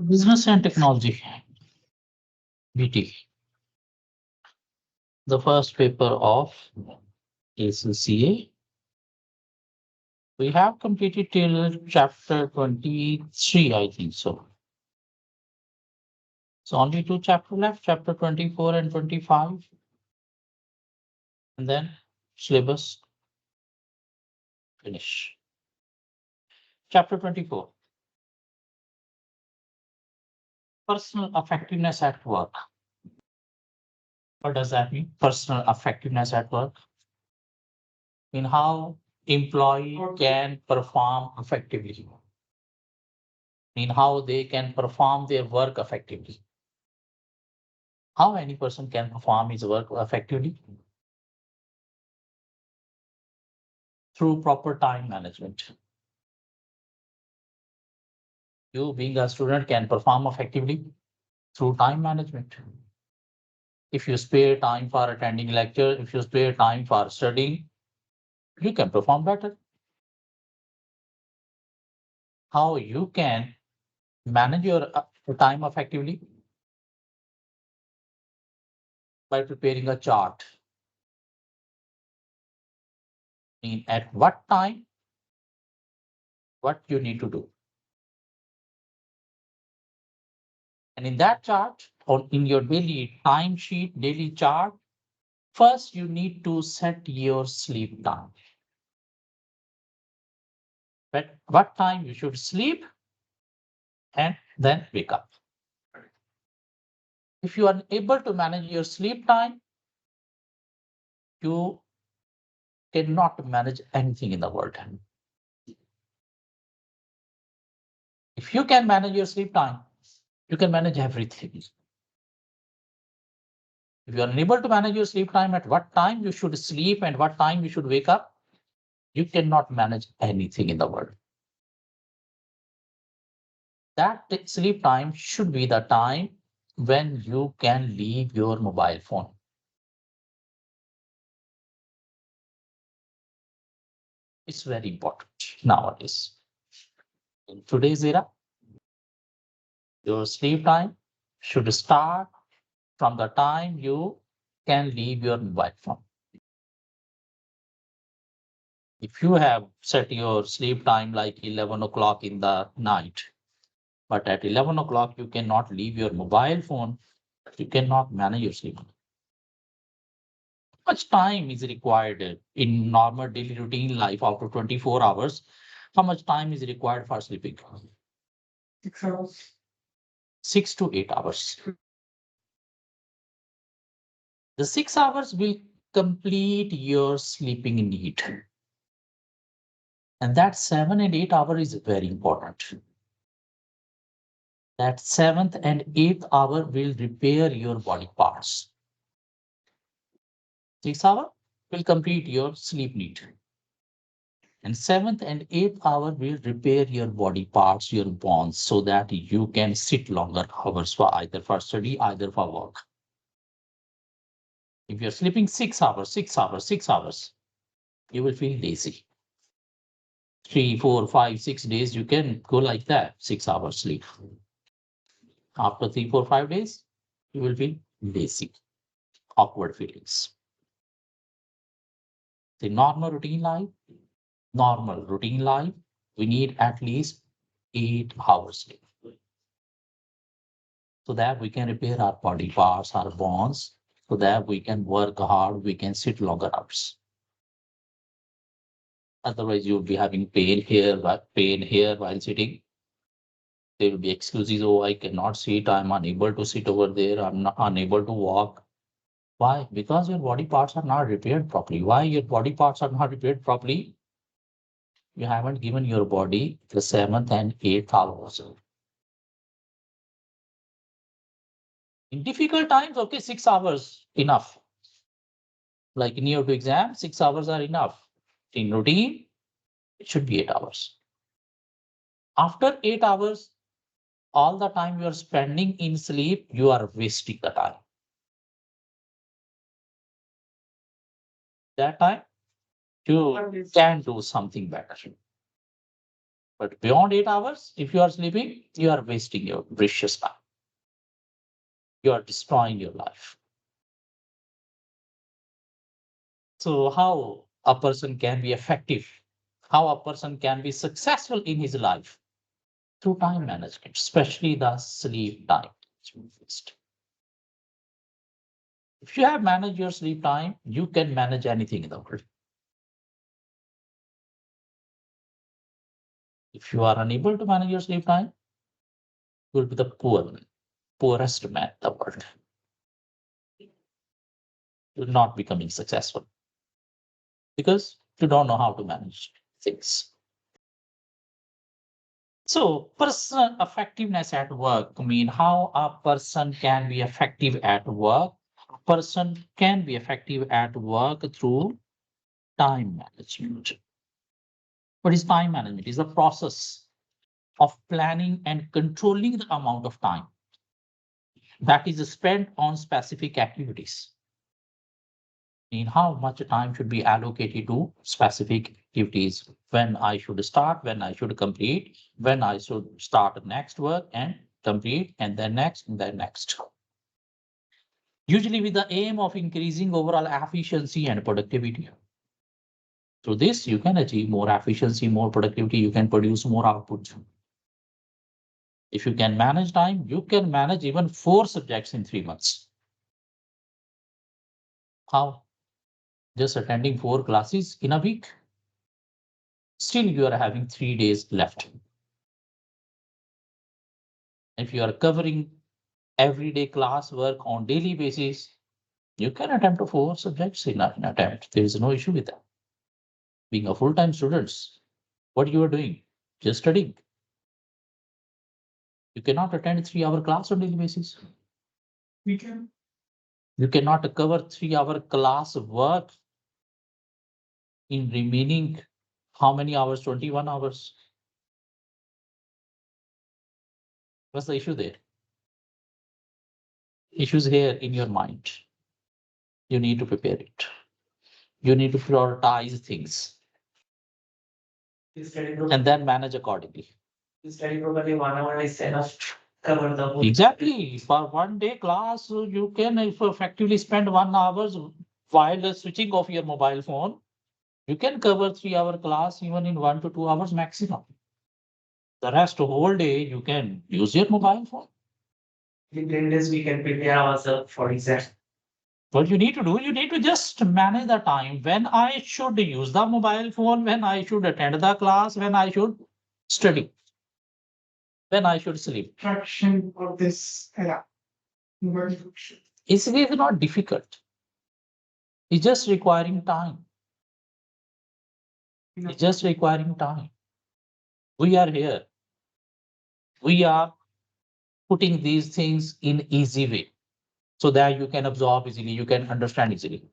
Business and Technology, BT, the first paper of ACCA. We have completed till chapter 23, I think so. So only two chapters left, chapter 24 and 25, and then syllabus finish. Chapter 24, personal effectiveness at work. What does that mean? Personal effectiveness at work. In how employee can perform effectively, in how they can perform their work effectively. How any person can perform his work effectively? Through proper time management. You being a student can perform effectively through time management. If you spare time for attending lecture, if you spare time for studying, you can perform better. How you can manage your time effectively? By preparing a chart. In at what time, what you need to do. And in that chart, or in your daily time sheet, daily chart, first you need to set your sleep time. At what time you should sleep and then wake up. If you are able to manage your sleep time, you cannot manage anything in the world. If you can manage your sleep time, you can manage everything. If you are unable to manage your sleep time, at what time you should sleep and what time you should wake up, you cannot manage anything in the world. That sleep time should be the time when you can leave your mobile phone. It's very important nowadays. In today's era, your sleep time should start from the time you can leave your mobile phone. If you have set your sleep time like 11 o'clock in the night, but at 11 o'clock you cannot leave your mobile phone, you cannot manage your sleep. How much time is required in normal daily routine life after 24 hours? How much time is required for sleeping? 6 hours. 6 to 8 hours. The 6 hours will complete your sleeping need. And that 7 and 8 hour is very important. That seventh and eighth hour will repair your body parts. 6 hour will complete your sleep need. And seventh and eighth hour will repair your body parts, your bones, so that you can sit longer hours for either for study, either for work. If you're sleeping 6 hours, 6 hours, 6 hours, you will feel lazy. 3, 4, 5, 6 days, you can go like that, 6 hours sleep. After 3, 4, 5 days, you will feel lazy, awkward feelings. The normal routine life, we need at least 8 hours sleep so that we can repair our body parts, our bones, so that we can work hard, we can sit longer hours. Otherwise, you'll be having pain here while sitting. There will be excuses. Oh, I cannot sit. I'm unable to sit over there. I'm not unable to walk. Why? Because your body parts are not repaired properly. Why your body parts are not repaired properly? You haven't given your body the seventh and eighth hours. In difficult times, okay, 6 hours enough. Like near to exam, 6 hours are enough. In routine, it should be 8 hours. After 8 hours, all the time you are spending in sleep, you are wasting the time. That time, you can do something better. But beyond 8 hours, if you are sleeping, you are wasting your precious time. You are destroying your life. So how a person can be effective, how a person can be successful in his life through time management, especially the sleep time. If you have managed your sleep time, you can manage anything in the world. If you are unable to manage your sleep time, you will be the poorest man in the world. You will not becoming successful because you don't know how to manage things. So personal effectiveness at work mean how a person can be effective at work. A person can be effective at work through time management. What is time management? It's the process of planning and controlling the amount of time that is spent on specific activities. In how much time should be allocated to specific activities, when I should start, when I should complete, when I should start next work and complete, and then next, and then next. Usually with the aim of increasing overall efficiency and productivity. Through this, you can achieve more efficiency, more productivity, you can produce more output. If you can manage time, you can manage even 4 subjects in 3 months. How? Just attending 4 classes in a week. Still, you are having 3 days left. If you are covering everyday class work on daily basis, you can attempt 4 subjects in an attempt. There is no issue with that. Being a full-time student, what you are doing? Just studying. You cannot attend 3-hour class on daily basis. We can. You cannot cover 3-hour class work in remaining how many hours? 21 hours. What's the issue there? Issues here in your mind. You need to prepare it. You need to prioritize things and then manage accordingly. Study probably 1 hour is enough to cover the whole. Exactly. For one day class, you can effectively spend 1 hour while switching off your mobile phone. You can cover 3-hour class even in 1 to 2 hours maximum. The rest of whole day you can use your mobile phone. In 10 days we can prepare ourselves for exam. What you need to do, you need to just manage the time when I should use the mobile phone, when I should attend the class, when I should study, when I should sleep. Fraction of this, yeah. It's not difficult. It's just requiring time. It's just requiring time. We are here. We are putting these things in easy way so that you can absorb easily, you can understand easily.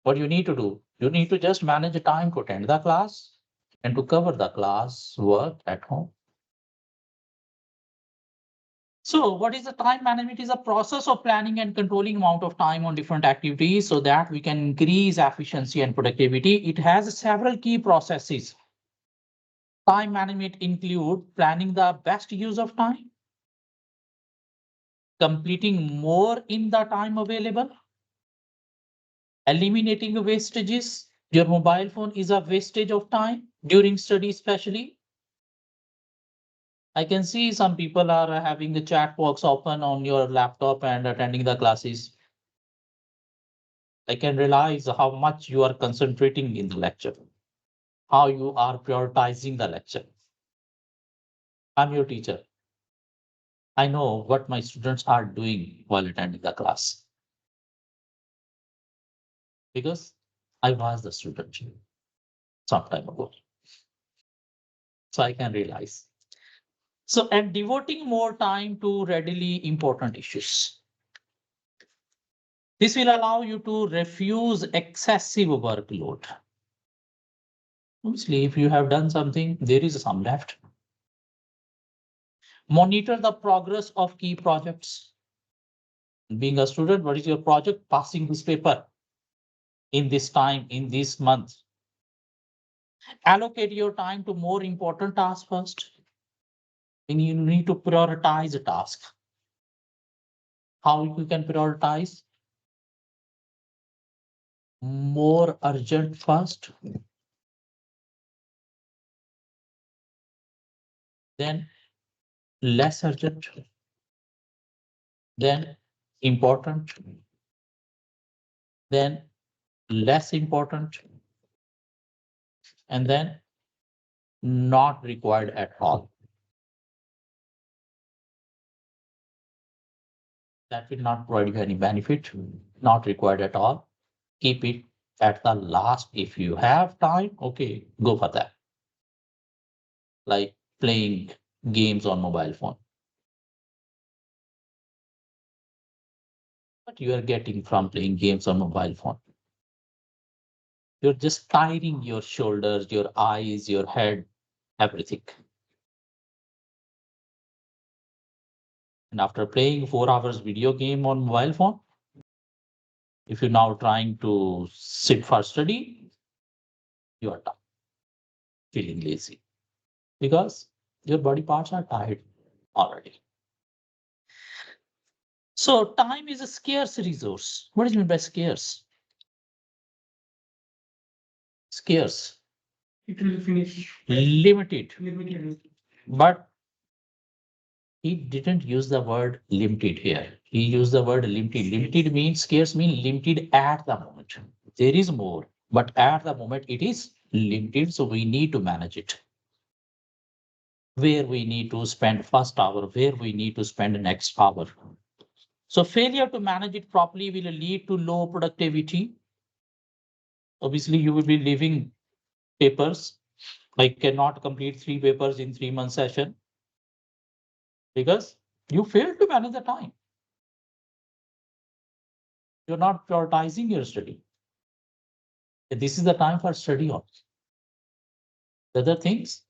What you need to do, you need to just manage the time to attend the class and to cover the class work at home. So what is the time management? Is a process of planning and controlling amount of time on different activities so that we can increase efficiency and productivity. It has several key processes. Time management include planning the best use of time, completing more in the time available, eliminating wastages. Your mobile phone is a wastage of time during study, especially. I can see some people are having the chat box open on your laptop and attending the classes. I can realize how much you are concentrating in the lecture, how you are prioritizing the lecture. I'm your teacher. I know what my students are doing while attending the class because I was the student some time ago. So I can realize. So, and devoting more time to readily important issues. This will allow you to refuse excessive workload. Obviously, if you have done something, there is some left. Monitor the progress of key projects. Being a student, what is your project? Passing this paper in this time, in this month. Allocate your time to more important tasks first. And you need to prioritize a task. How you can prioritize? More urgent first, then less urgent, then important, then less important, and then not required at all. That will not provide you any benefit, not required at all. Keep it at the last. If you have time, okay, go for that. Like playing games on mobile phone. What you are getting from playing games on mobile phone? You're just tiring your shoulders, your eyes, your head, everything. And after playing 4 hours video game on mobile phone, if you're now trying to sit for study, you are done, feeling lazy because your body parts are tired already. So time is a scarce resource. What do you mean by scarce? Scarce. It will finish. Limited. Limited. But he didn't use the word limited here. He used the word limited. Limited means scarce means limited at the moment. There is more, but at the moment it is limited. So we need to manage it. Where we need to spend first hour, where we need to spend the next hour. So failure to manage it properly will lead to low productivity. Obviously, you will be leaving papers. I cannot complete 3 papers in 3 month session because you failed to manage the time. You're not prioritizing your study. This is the time for study also. The other things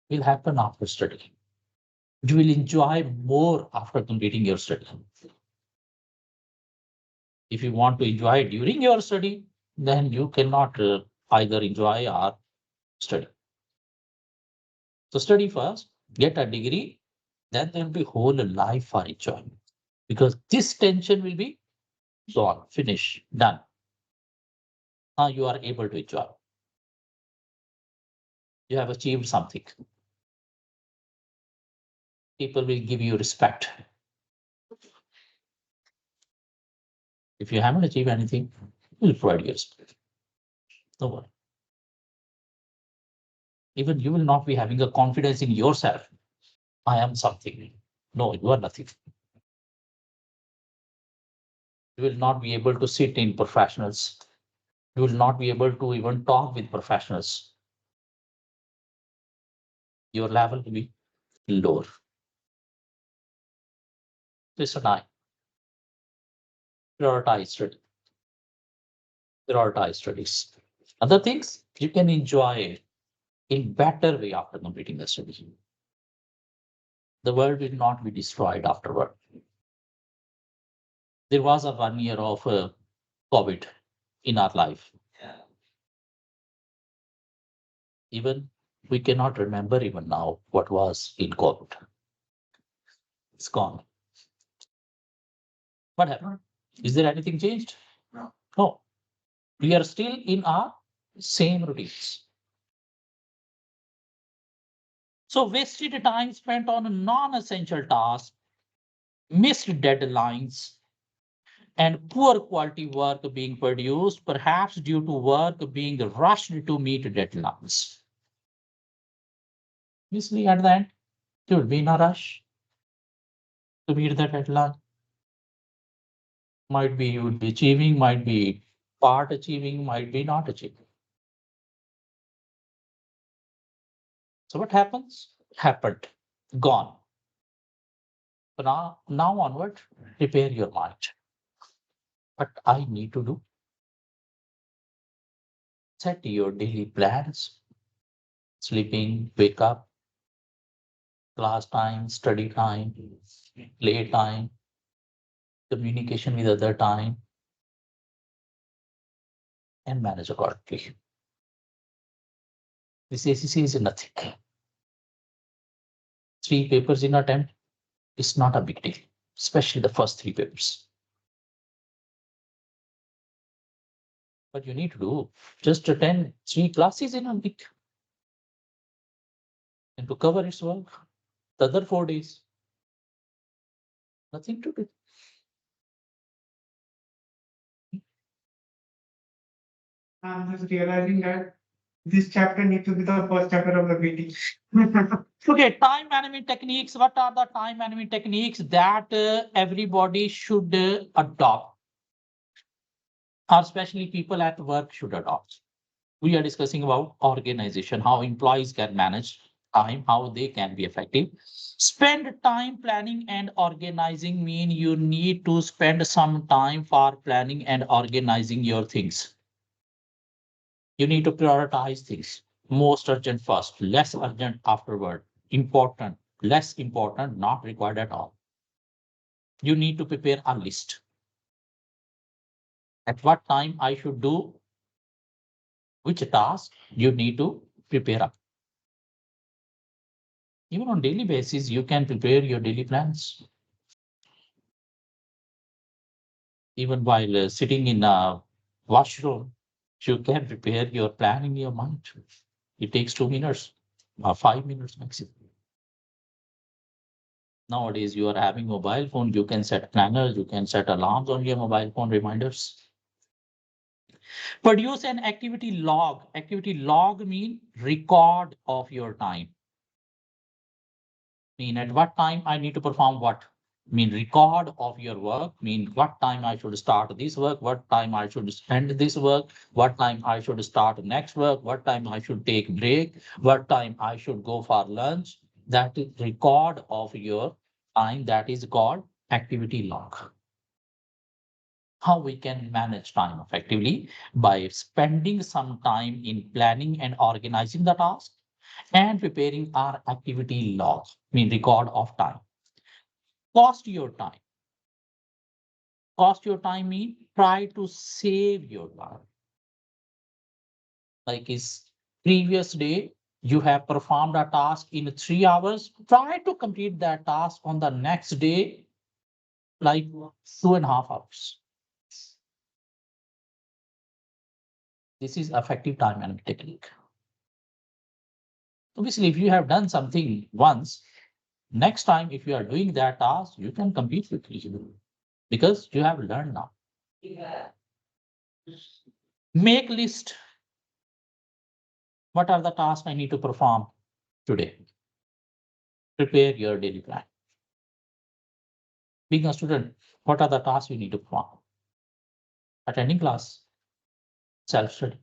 will happen after study. You will enjoy more after completing your study. If you want to enjoy during your study, then you cannot either enjoy or study. So study first, get a degree, then there will be whole life for enjoyment. Because this tension will be gone, finish, done. Now you are able to enjoy. You have achieved something. People will give you respect. If you haven't achieved anything, we'll provide you respect. No worry. Even you will not be having a confidence in yourself. I am something. No, you are nothing. You will not be able to sit in professionals. You will not be able to even talk with professionals. Your level will be lower. This is I prioritize study. Prioritize studies. Other things you can enjoy in better way after completing the study. The world will not be destroyed afterward. There was a 1 year of COVID in our life. Even we cannot remember even now what was in COVID. It's gone. What happened? Is there anything changed? No. No. We are still in our same routines. So wasted time spent on non-essential tasks, missed deadlines, and poor quality work being produced, perhaps due to work being rushed to meet deadlines. Obviously, at the end, you will be in a rush to meet the deadline. Might be you will be achieving, might be part achieving, might be not achieving. So what happens? Happened, gone. So now onward, prepare your mind. What I need to do, set your daily plans, sleeping, wake up, class time, study time, play time, communication with other time, and manage accordingly. This ACC is nothing. 3 papers in a term is not a big deal, especially the first 3 papers. But you need to do just attend 3 classes in a week and to cover its work. The other 4 days, nothing to do. I'm just realizing that this chapter needs to be the first chapter of the BT. Okay, time management techniques. What are the time management techniques that everybody should adopt, or especially people at work should adopt? We are discussing about organization, how employees can manage time, how they can be effective. Spend time planning and organizing mean you need to spend some time for planning and organizing your things. You need to prioritize things. Most urgent first, less urgent afterward, important, less important, not required at all. You need to prepare a list. At what time I should do which task, you need to prepare up. Even on daily basis, you can prepare your daily plans. Even while sitting in a washroom, you can prepare your plan in your mind. It takes 2 minutes or 5 minutes maximum. Nowadays, you are having mobile phone, you can set planners, you can set alarms on your mobile phone reminders. Produce an activity log. Activity log mean record of your time. Mean at what time I need to perform what. Mean record of your work. Mean what time I should start this work, what time I should end this work, what time I should start next work, what time I should take break, what time I should go for lunch. That is record of your time. That is called activity log. How we can manage time effectively by spending some time in planning and organizing the task and preparing our activity log, mean record of time. Cost your time. Cost your time mean try to save your time. Like is previous day, you have performed a task in 3 hours, try to complete that task on the next day, like 2.5 hours. This is effective time management technique. Obviously, if you have done something once, next time, if you are doing that task, you can complete quickly because you have learned now. Make list. What are the tasks I need to perform today? Prepare your daily plan. Being a student, what are the tasks you need to perform? Attending class, self-study.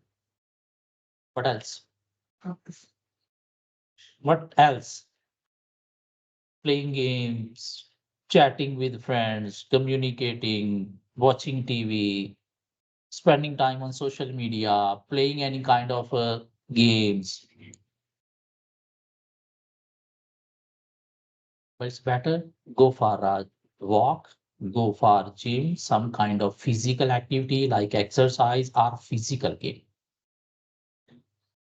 What else? What else? Playing games, chatting with friends, communicating, watching TV, spending time on social media, playing any kind of games. But it's better go for a walk, go for gym, some kind of physical activity like exercise or physical game.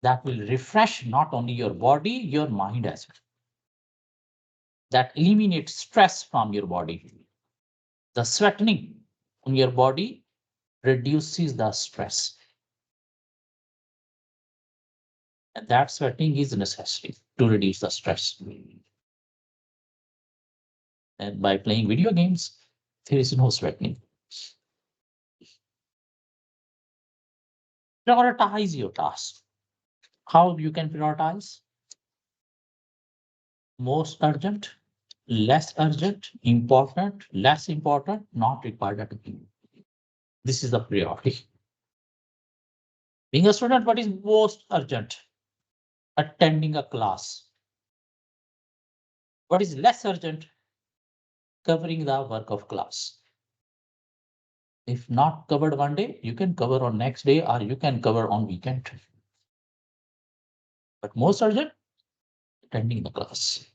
That will refresh not only your body, your mind as well. That eliminates stress from your body. The sweating on your body reduces the stress. And that sweating is necessary to reduce the stress. And by playing video games, there is no sweating. Prioritize your tasks. How you can prioritize? Most urgent, less urgent, important, less important, not required at all. This is the priority. Being a student, what is most urgent? Attending a class. What is less urgent? Covering the work of class. If not covered one day, you can cover on next day or you can cover on weekend. But most urgent, attending the class.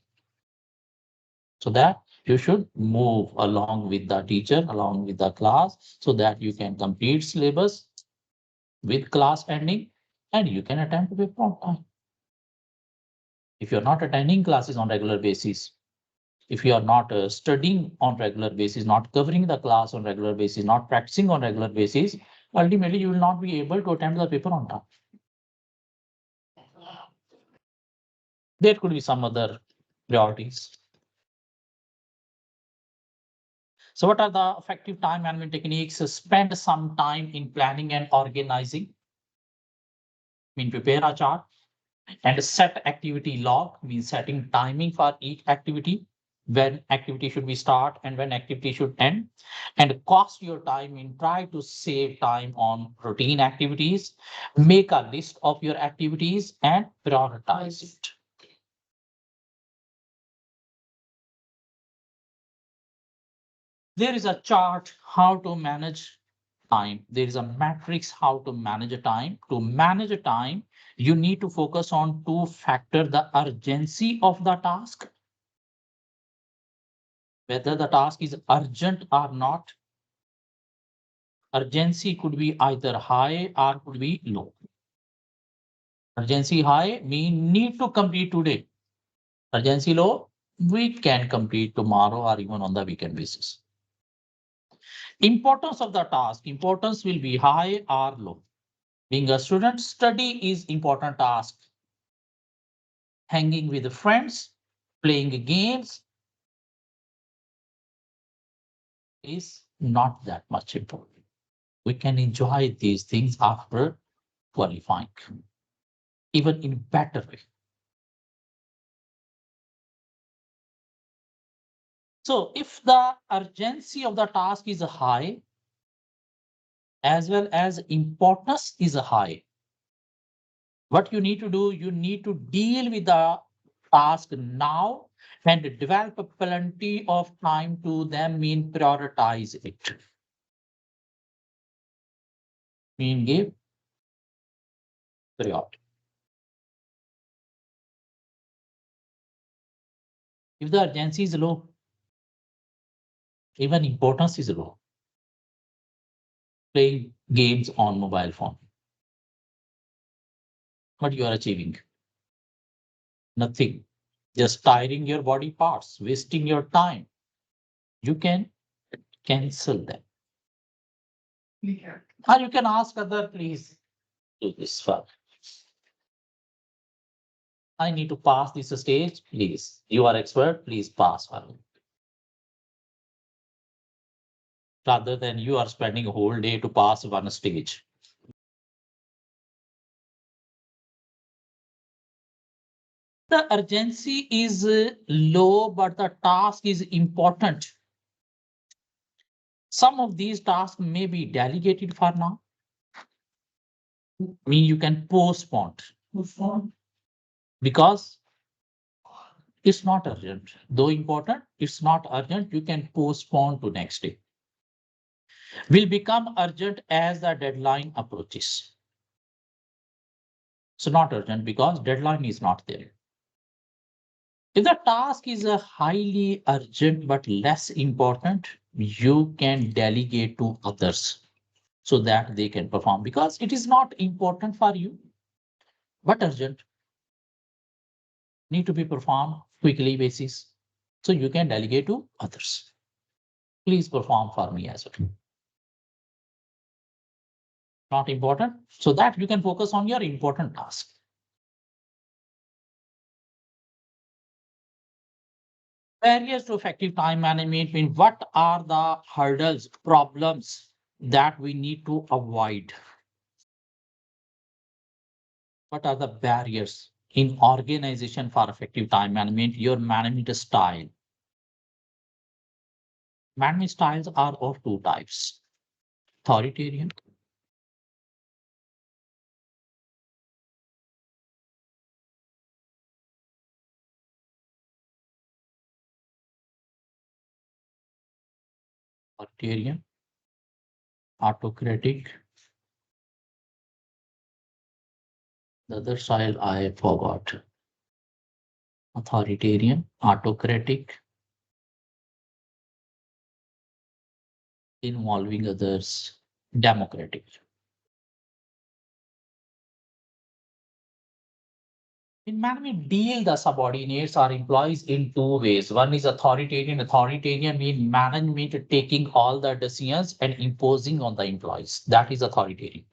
So that you should move along with the teacher, along with the class, so that you can complete syllabus with class ending and you can attempt to be on time. If you're not attending classes on regular basis, if you are not studying on regular basis, not covering the class on regular basis, not practicing on regular basis, ultimately you will not be able to attempt the paper on time. There could be some other priorities. So what are the effective time management techniques? Spend some time in planning and organizing. Prepare a chart and set activity log, means setting timing for each activity, when activity should be start and when activity should end, and cost your time in try to save time on routine activities. Make a list of your activities and prioritize it. There is a chart how to manage time. There is a matrix how to manage a time. To manage a time, you need to focus on two factors: the urgency of the task, whether the task is urgent or not. Urgency could be either high or could be low. Urgency high mean need to complete today. Urgency low, we can complete tomorrow or even on the weekend basis. Importance of the task, importance will be high or low. Being a student, study is important task. Hanging with friends, playing games is not that much important. We can enjoy these things after qualifying, even in better way. So if the urgency of the task is high, as well as importance is high, what you need to do, you need to deal with the task now and develop plenty of time to them, mean prioritize it. Mean give priority. If the urgency is low, even importance is low, playing games on mobile phone, what you are achieving? Nothing. Just tiring your body parts, wasting your time. You can cancel them. Yeah. Or you can ask other, please do this for. I need to pass this stage, please. You are expert, please pass for me. Rather than you are spending a whole day to pass one stage. The urgency is low, but the task is important. Some of these tasks may be delegated for now. Mean you can postpone because it's not urgent. Though important, it's not urgent. You can postpone to next day. Will become urgent as the deadline approaches. So not urgent because deadline is not there. If the task is a highly urgent but less important, you can delegate to others so that they can perform because it is not important for you, but urgent, need to be performed quickly basis. So you can delegate to others. Please perform for me as well. Not important, so that you can focus on your important task. Barriers to effective time management mean what are the hurdles, problems that we need to avoid? What are the barriers in organization for effective time management? Your management style. Management styles are of two types: authoritarian, authoritarian, autocratic. The other style I forgot. Authoritarian, autocratic, involving others, democratic. In management, deal the subordinates or employees in two ways. One is authoritarian. Authoritarian means management taking all the decisions and imposing on the employees. That is authoritarian.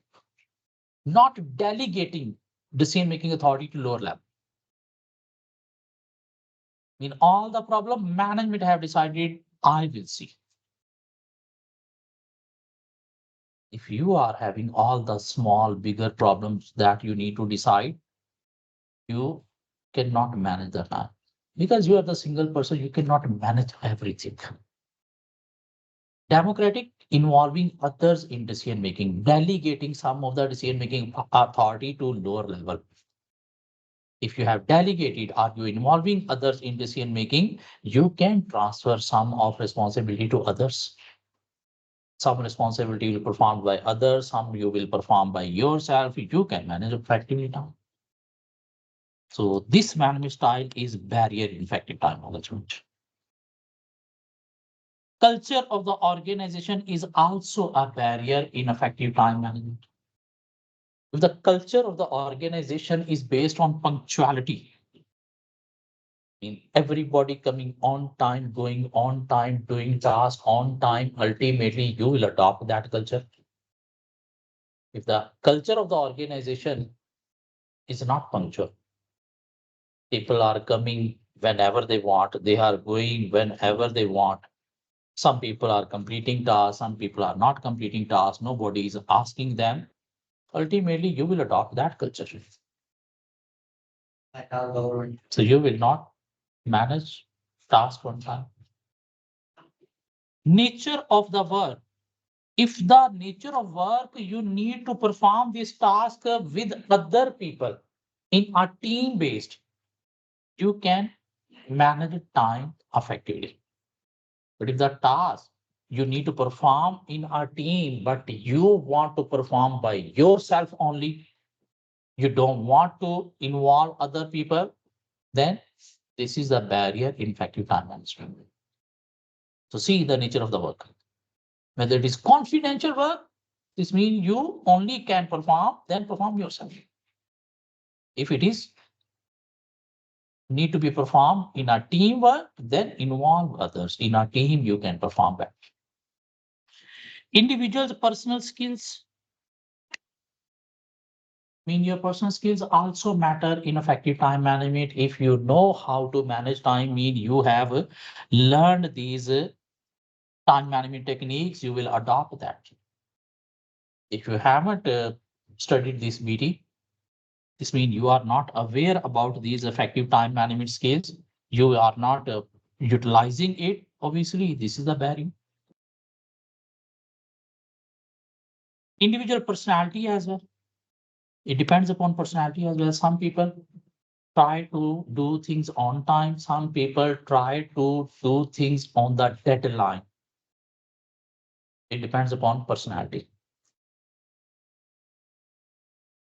Not delegating decision-making authority to lower level. In all the problem, management have decided, I will see. If you are having all the small, bigger problems that you need to decide, you cannot manage the time because you are the single person, you cannot manage everything. Democratic, involving others in decision making, delegating some of the decision making authority to lower level. If you have delegated or you involving others in decision making, you can transfer some of responsibility to others. Some responsibility will performed by others, some you will perform by yourself. You can manage effectively now. So this management style is barrier in effective time management. Culture of the organization is also a barrier in effective time management. If the culture of the organization is based on punctuality, in everybody coming on time, going on time, doing tasks on time, ultimately you will adopt that culture. If the culture of the organization is not punctual, people are coming whenever they want, they are going whenever they want. Some people are completing tasks, some people are not completing tasks, nobody is asking them. Ultimately, you will adopt that culture. So you will not manage task on time. Nature of the work. If the nature of work, you need to perform this task with other people in a team based, you can manage time effectively. But if the task you need to perform in a team, but you want to perform by yourself only, you don't want to involve other people, then this is the barrier in effective time management. So see the nature of the work. Whether it is confidential work, this means you only can perform, then perform yourself. If it is need to be performed in a team work, then involve others. In a team, you can perform better. Individuals' personal skills. Mean your personal skills also matter in effective time management. If you know how to manage time, mean you have learned these time management techniques, you will adopt that. If you haven't studied this BT, this means you are not aware about these effective time management skills. You are not utilizing it. Obviously, this is the barrier. Individual personality as well. It depends upon personality as well. Some people try to do things on time. Some people try to do things on the deadline. It depends upon personality.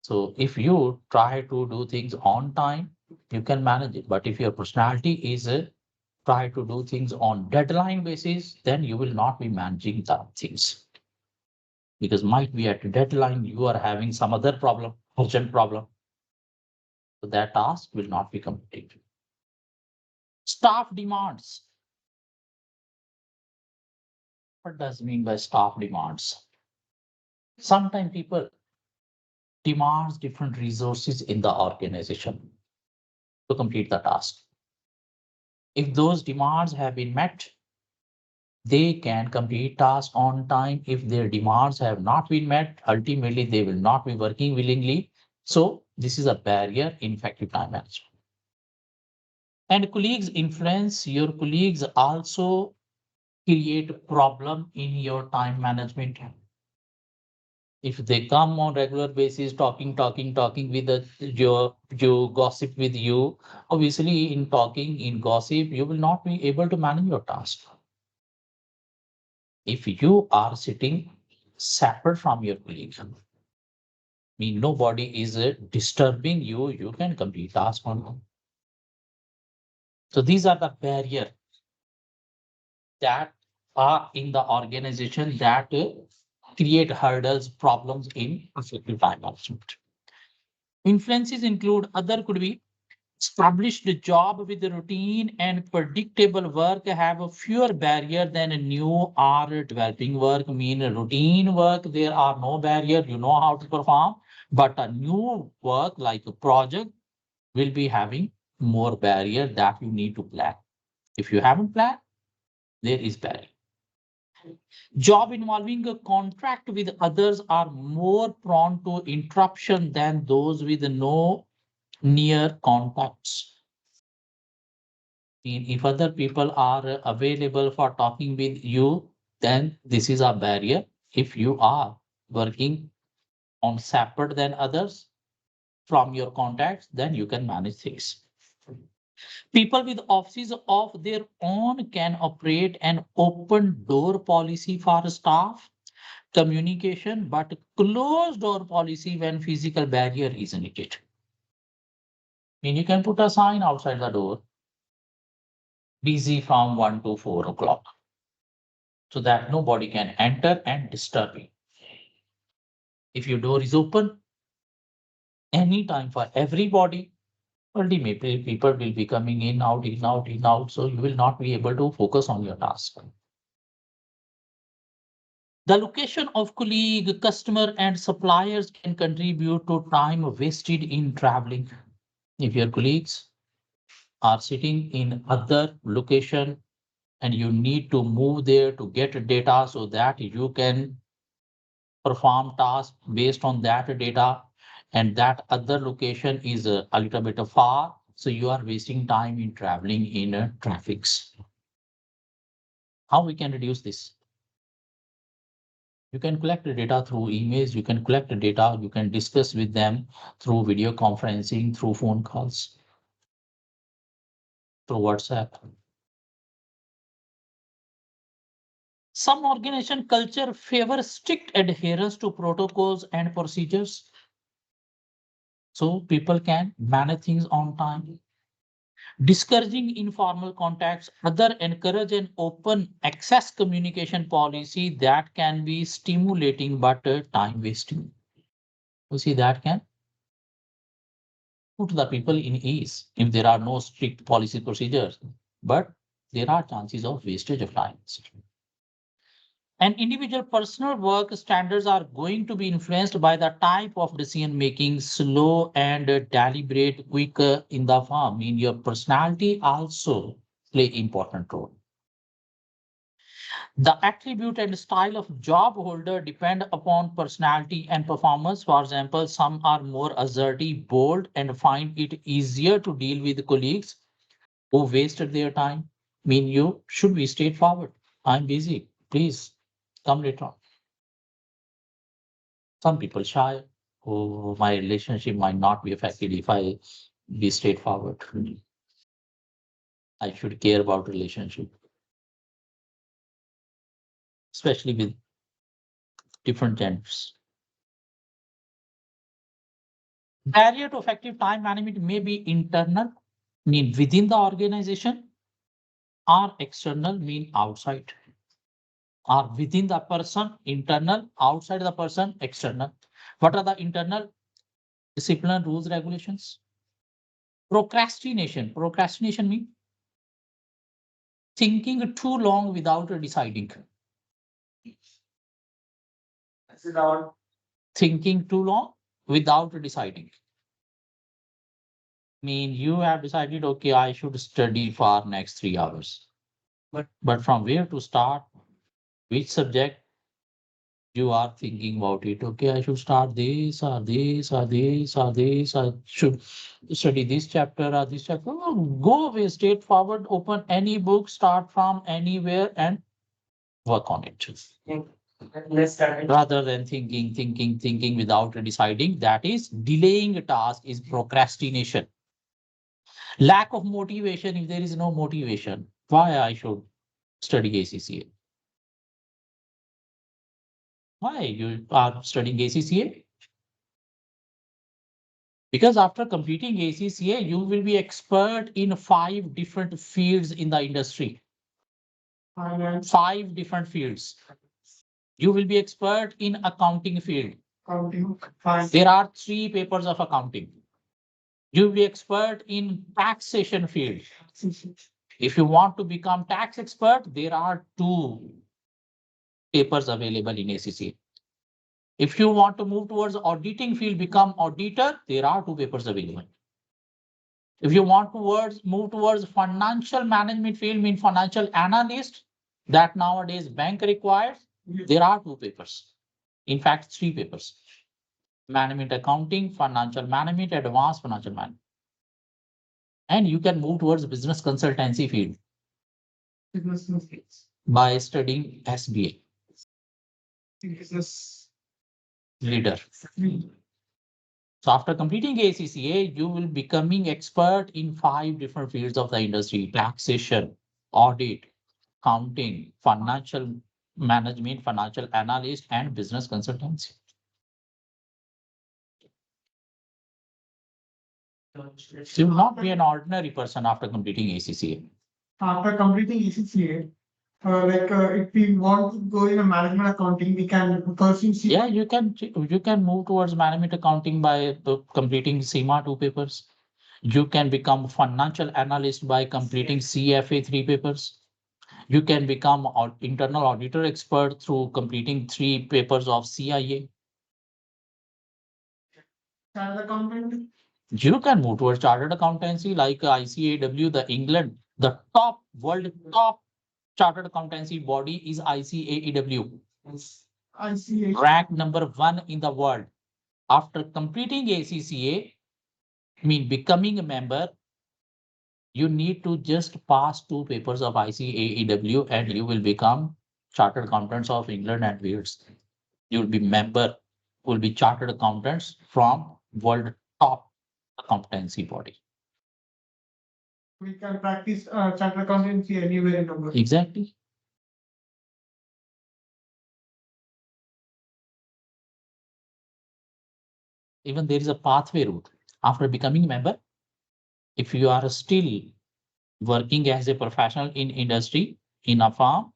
So if you try to do things on time, you can manage it. But if your personality is try to do things on deadline basis, then you will not be managing the things. Because might be at deadline, you are having some other problem, urgent problem. So that task will not be completed. Staff demands. What does it mean by staff demands? Sometimes people demands different resources in the organization to complete the task. If those demands have been met, they can complete tasks on time. If their demands have not been met, ultimately they will not be working willingly. So this is a barrier in effective time management. And colleagues influence. Your colleagues also create problem in your time management. If they come on regular basis, talking with you gossip with you, obviously in talking, in gossip, you will not be able to manage your task. If you are sitting separate from your colleagues, mean nobody is disturbing you, you can complete task on time. So these are the barrier that are in the organization that create hurdles, problems in effective time management. Influences include other could be Established job with routine and predictable work have a fewer barrier than a new or developing work. Mean routine work, there are no barrier, you know how to perform, but a new work like a project will be having more barrier that you need to plan. If you haven't planned, there is barrier. Job involving a contract with others are more prone to interruption than those with no near contacts. If other people are available for talking with you, then this is a barrier. If you are working on separate than others from your contacts, then you can manage things. People with offices of their own can operate an open door policy for staff communication, but closed door policy when physical barrier is needed. You can put a sign outside the door, busy from 1 to 4 o'clock, so that nobody can enter and disturb you. If your door is open, anytime for everybody, ultimately people will be coming in, out, in, out, in, out, so you will not be able to focus on your task. The location of colleague, customer, and suppliers can contribute to time wasted in traveling. If your colleagues are sitting in other location and you need to move there to get data so that you can perform tasks based on that data, and that other location is a little bit far, so you are wasting time in traveling in traffics. How we can reduce this? You can collect the data through emails, you can collect the data, you can discuss with them through video conferencing, through phone calls, through WhatsApp. Some organization culture favor strict adherence to protocols and procedures, so people can manage things on time. Discouraging informal contacts, other encourage an open access communication policy that can be stimulating but time wasting. You see, that can put the people in ease if there are no strict policy procedures, but there are chances of wastage of time. And individual personal work standards are going to be influenced by the type of decision making, slow and deliberate, quick in the firm. Your personality also play important role. The attribute and style of job holder depend upon personality and performance. For example, some are more assertive, bold, and find it easier to deal with colleagues who wasted their time. You should be straightforward. I'm busy. Please come later on. Some people shy. Oh, my relationship might not be affected if I be straightforward. I should care about relationship, especially with different genders. Barrier to effective time management may be internal, mean within the organization, or external, mean outside, or within the person, internal, outside the person, external. What are the internal? Discipline, rules, regulations. Procrastination. Procrastination means thinking too long without deciding. Thinking too long without deciding. You have decided, okay, I should study for next 3 hours. But from where to start, which subject you are thinking about it? Okay, I should start this or this or this or this. I should study this chapter or this chapter. Oh, go away, straightforward, open any book, start from anywhere and work on it. Rather than thinking without deciding, that is delaying a task, is procrastination. Lack of motivation. If there is no motivation, why I should study ACCA? Why you are studying ACCA? Because after completing ACCA, you will be expert in 5 different fields in the industry. 5 different fields. You will be expert in accounting field. Counting. Fine. There are 3 papers of accounting. You'll be expert in taxation field. If you want to become tax expert, there are two papers available in ACCA. If you want to move towards auditing field, become auditor, there are two papers available. If you want to move towards financial management field, mean financial analyst, that nowadays bank requires, there are two papers. In fact, three papers. Management accounting, financial management, advanced financial management. And you can move towards business consultancy field by studying SBA. Business Leader. So after completing ACCA, you will becoming expert in 5 different fields of the industry: taxation, audit, accounting, financial management, financial analyst, and business consultancy. You will not be an ordinary person after completing ACCA. After completing ACCA, if we want to go in a management accounting, we can pursue. Yeah, you can move towards management accounting by completing CIMA 2 papers. You can become financial analyst by completing CFA 3 papers. You can become internal auditor expert through completing 3 papers of CIA. Chartered accountant. You can move towards chartered accountancy like ICAW, the England, the world top chartered accountancy body is ICAEW. ICA. Ranked number 1 in the world. After completing ACCA, becoming a member, you need to just pass 2 papers of ICAEW and you will become chartered accountants of England and Wales. You will be member, will be chartered accountants from world top accountancy body. We can practice chartered accountancy anywhere in the world. Exactly. Even there is a pathway route. After becoming a member, if you are still working as a professional in industry, in a firm,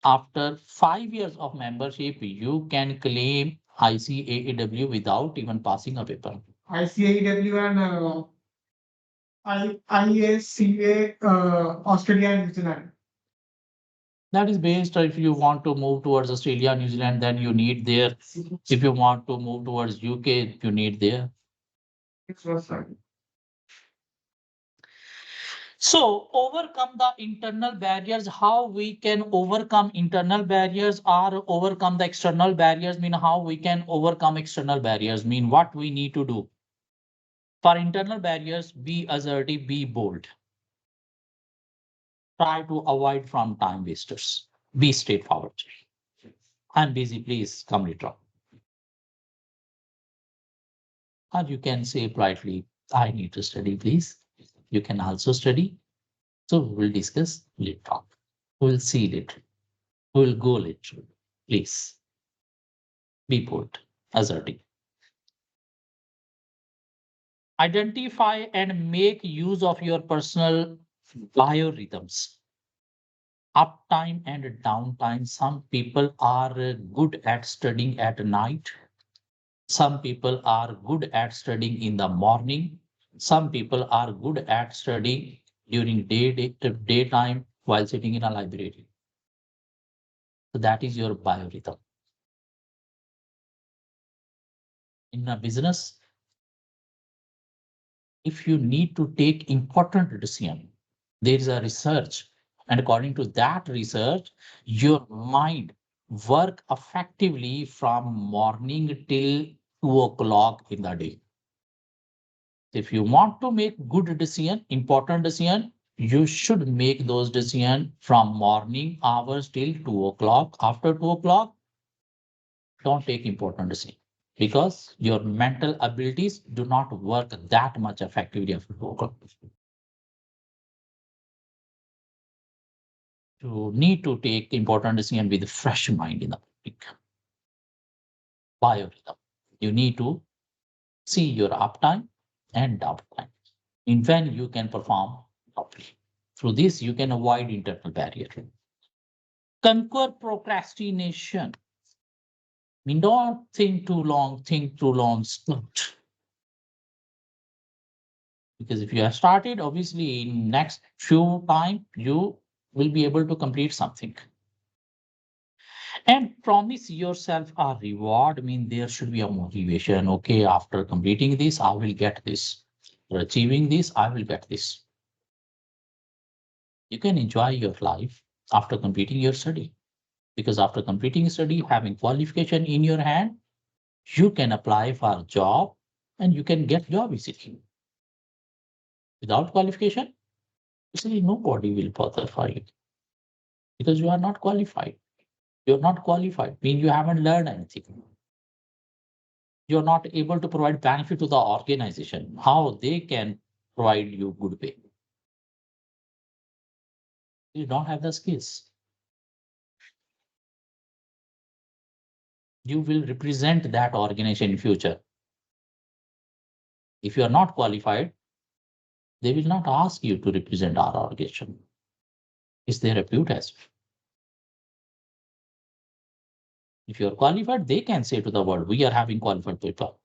after 5 years of membership, you can claim ICAEW without even passing a paper. ICAEW and IACA, Australia and New Zealand. That is based if you want to move towards Australia, New Zealand, then you need there. If you want to move towards UK, you need there. So overcome the internal barriers, how we can overcome internal barriers or overcome the external barriers, mean how we can overcome external barriers, mean what we need to do. For internal barriers, be assertive, be bold. Try to avoid from time wasters. Be straightforward. I'm busy, please come later. Or you can say politely, I need to study, please. You can also study. So we'll discuss later. We'll see later. We'll go later. Please be bold, assertive. Identify and make use of your personal biorhythms. Uptime and downtime. Some people are good at studying at night. Some people are good at studying in the morning. Some people are good at studying during daytime while sitting in a library. So that is your biorhythm. In a business, if you need to take important decision, there is a research, and according to that research, your mind work effectively from morning till 2 o'clock in the day. If you want to make good decision, important decision, you should make those decisions from morning hours till 2 o'clock. After 2 o'clock, don't take important decision because your mental abilities do not work that much effectively after 2 o'clock. You need to take important decision with fresh mind in the morning. Biorhythm. You need to see your uptime and downtime. In when you can perform properly. Through this, you can avoid internal barrier. Conquer procrastination. Don't think too long, start. Because if you have started, obviously in next few time, you will be able to complete something. And promise yourself a reward. I mean, there should be a motivation. Okay, after completing this, I will get this. For achieving this, I will get this. You can enjoy your life after completing your study. Because after completing study, having qualification in your hand, you can apply for a job and you can get job easily. Without qualification, actually nobody will bother for you because you are not qualified. You're not qualified, means you haven't learned anything. You're not able to provide benefit to the organization. How they can provide you good pay? You don't have the skills. You will represent that organization in future. If you are not qualified, they will not ask you to represent our organization. It's their reputation. If you are qualified, they can say to the world, we are having qualified people.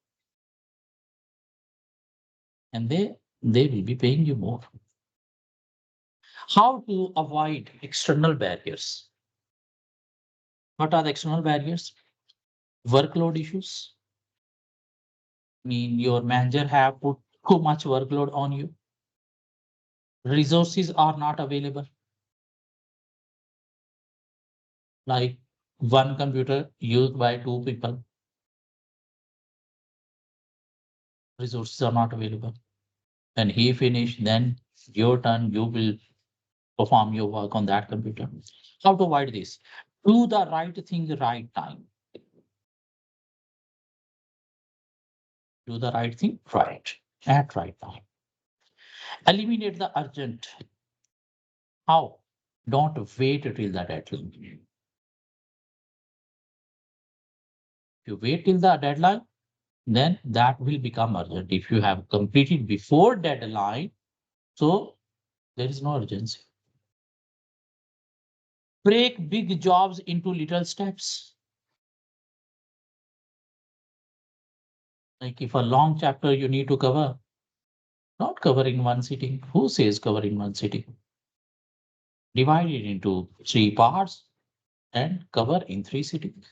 And they will be paying you more. How to avoid external barriers? What are the external barriers? Workload issues. I mean, your manager have put too much workload on you. Resources are not available. Like one computer used by two people. Resources are not available. When he finish, then your turn, you will perform your work on that computer. How to avoid this? Do the right thing the right time. Do the right thing right at right time. Eliminate the urgent. How? Don't wait till the deadline. If you wait till the deadline, then that will become urgent. If you have completed before deadline, so there is no urgency. Break big jobs into little steps. Like if a long chapter you need to cover, not cover in one sitting. Who says cover in one sitting? Divide it into three parts and cover in three sittings.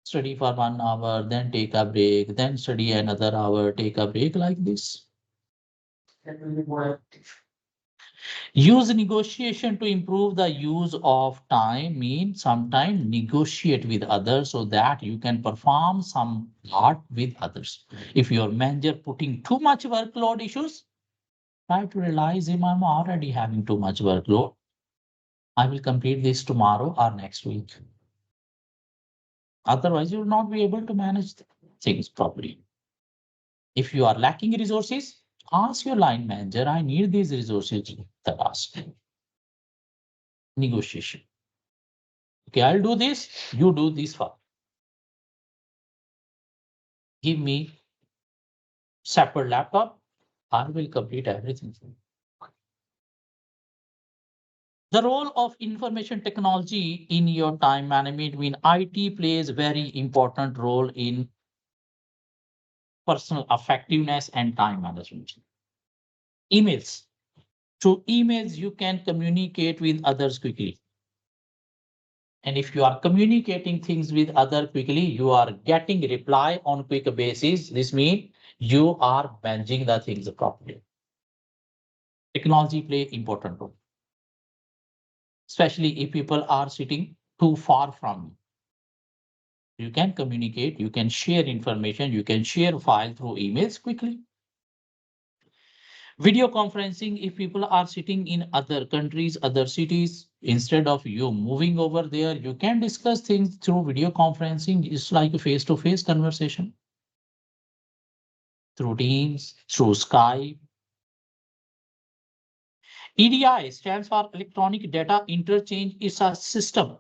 Study for 1 hour, then take a break, then study another hour, take a break like this. Use negotiation to improve the use of time, means sometimes negotiate with others so that you can perform some part with others. If your manager putting too much workload issues, try to realize him, I'm already having too much workload. I will complete this tomorrow or next week. Otherwise, you will not be able to manage things properly. If you are lacking resources, ask your line manager, I need these resources to the task. Negotiation. Okay, I'll do this, you do this for. Give me separate laptop, I will complete everything. The role of information technology in your time management, mean IT plays very important role in personal effectiveness and time management. Emails. Through emails, you can communicate with others quickly. And if you are communicating things with other quickly, you are getting reply on quick basis. This means you are managing the things properly. Technology play important role, especially if people are sitting too far from you. You can communicate, you can share information, you can share file through emails quickly. Video conferencing, if people are sitting in other countries, other cities, instead of you moving over there, you can discuss things through video conferencing. It's like a face-to-face conversation. Through Teams, through Skype. EDI stands for Electronic Data Interchange. It's a system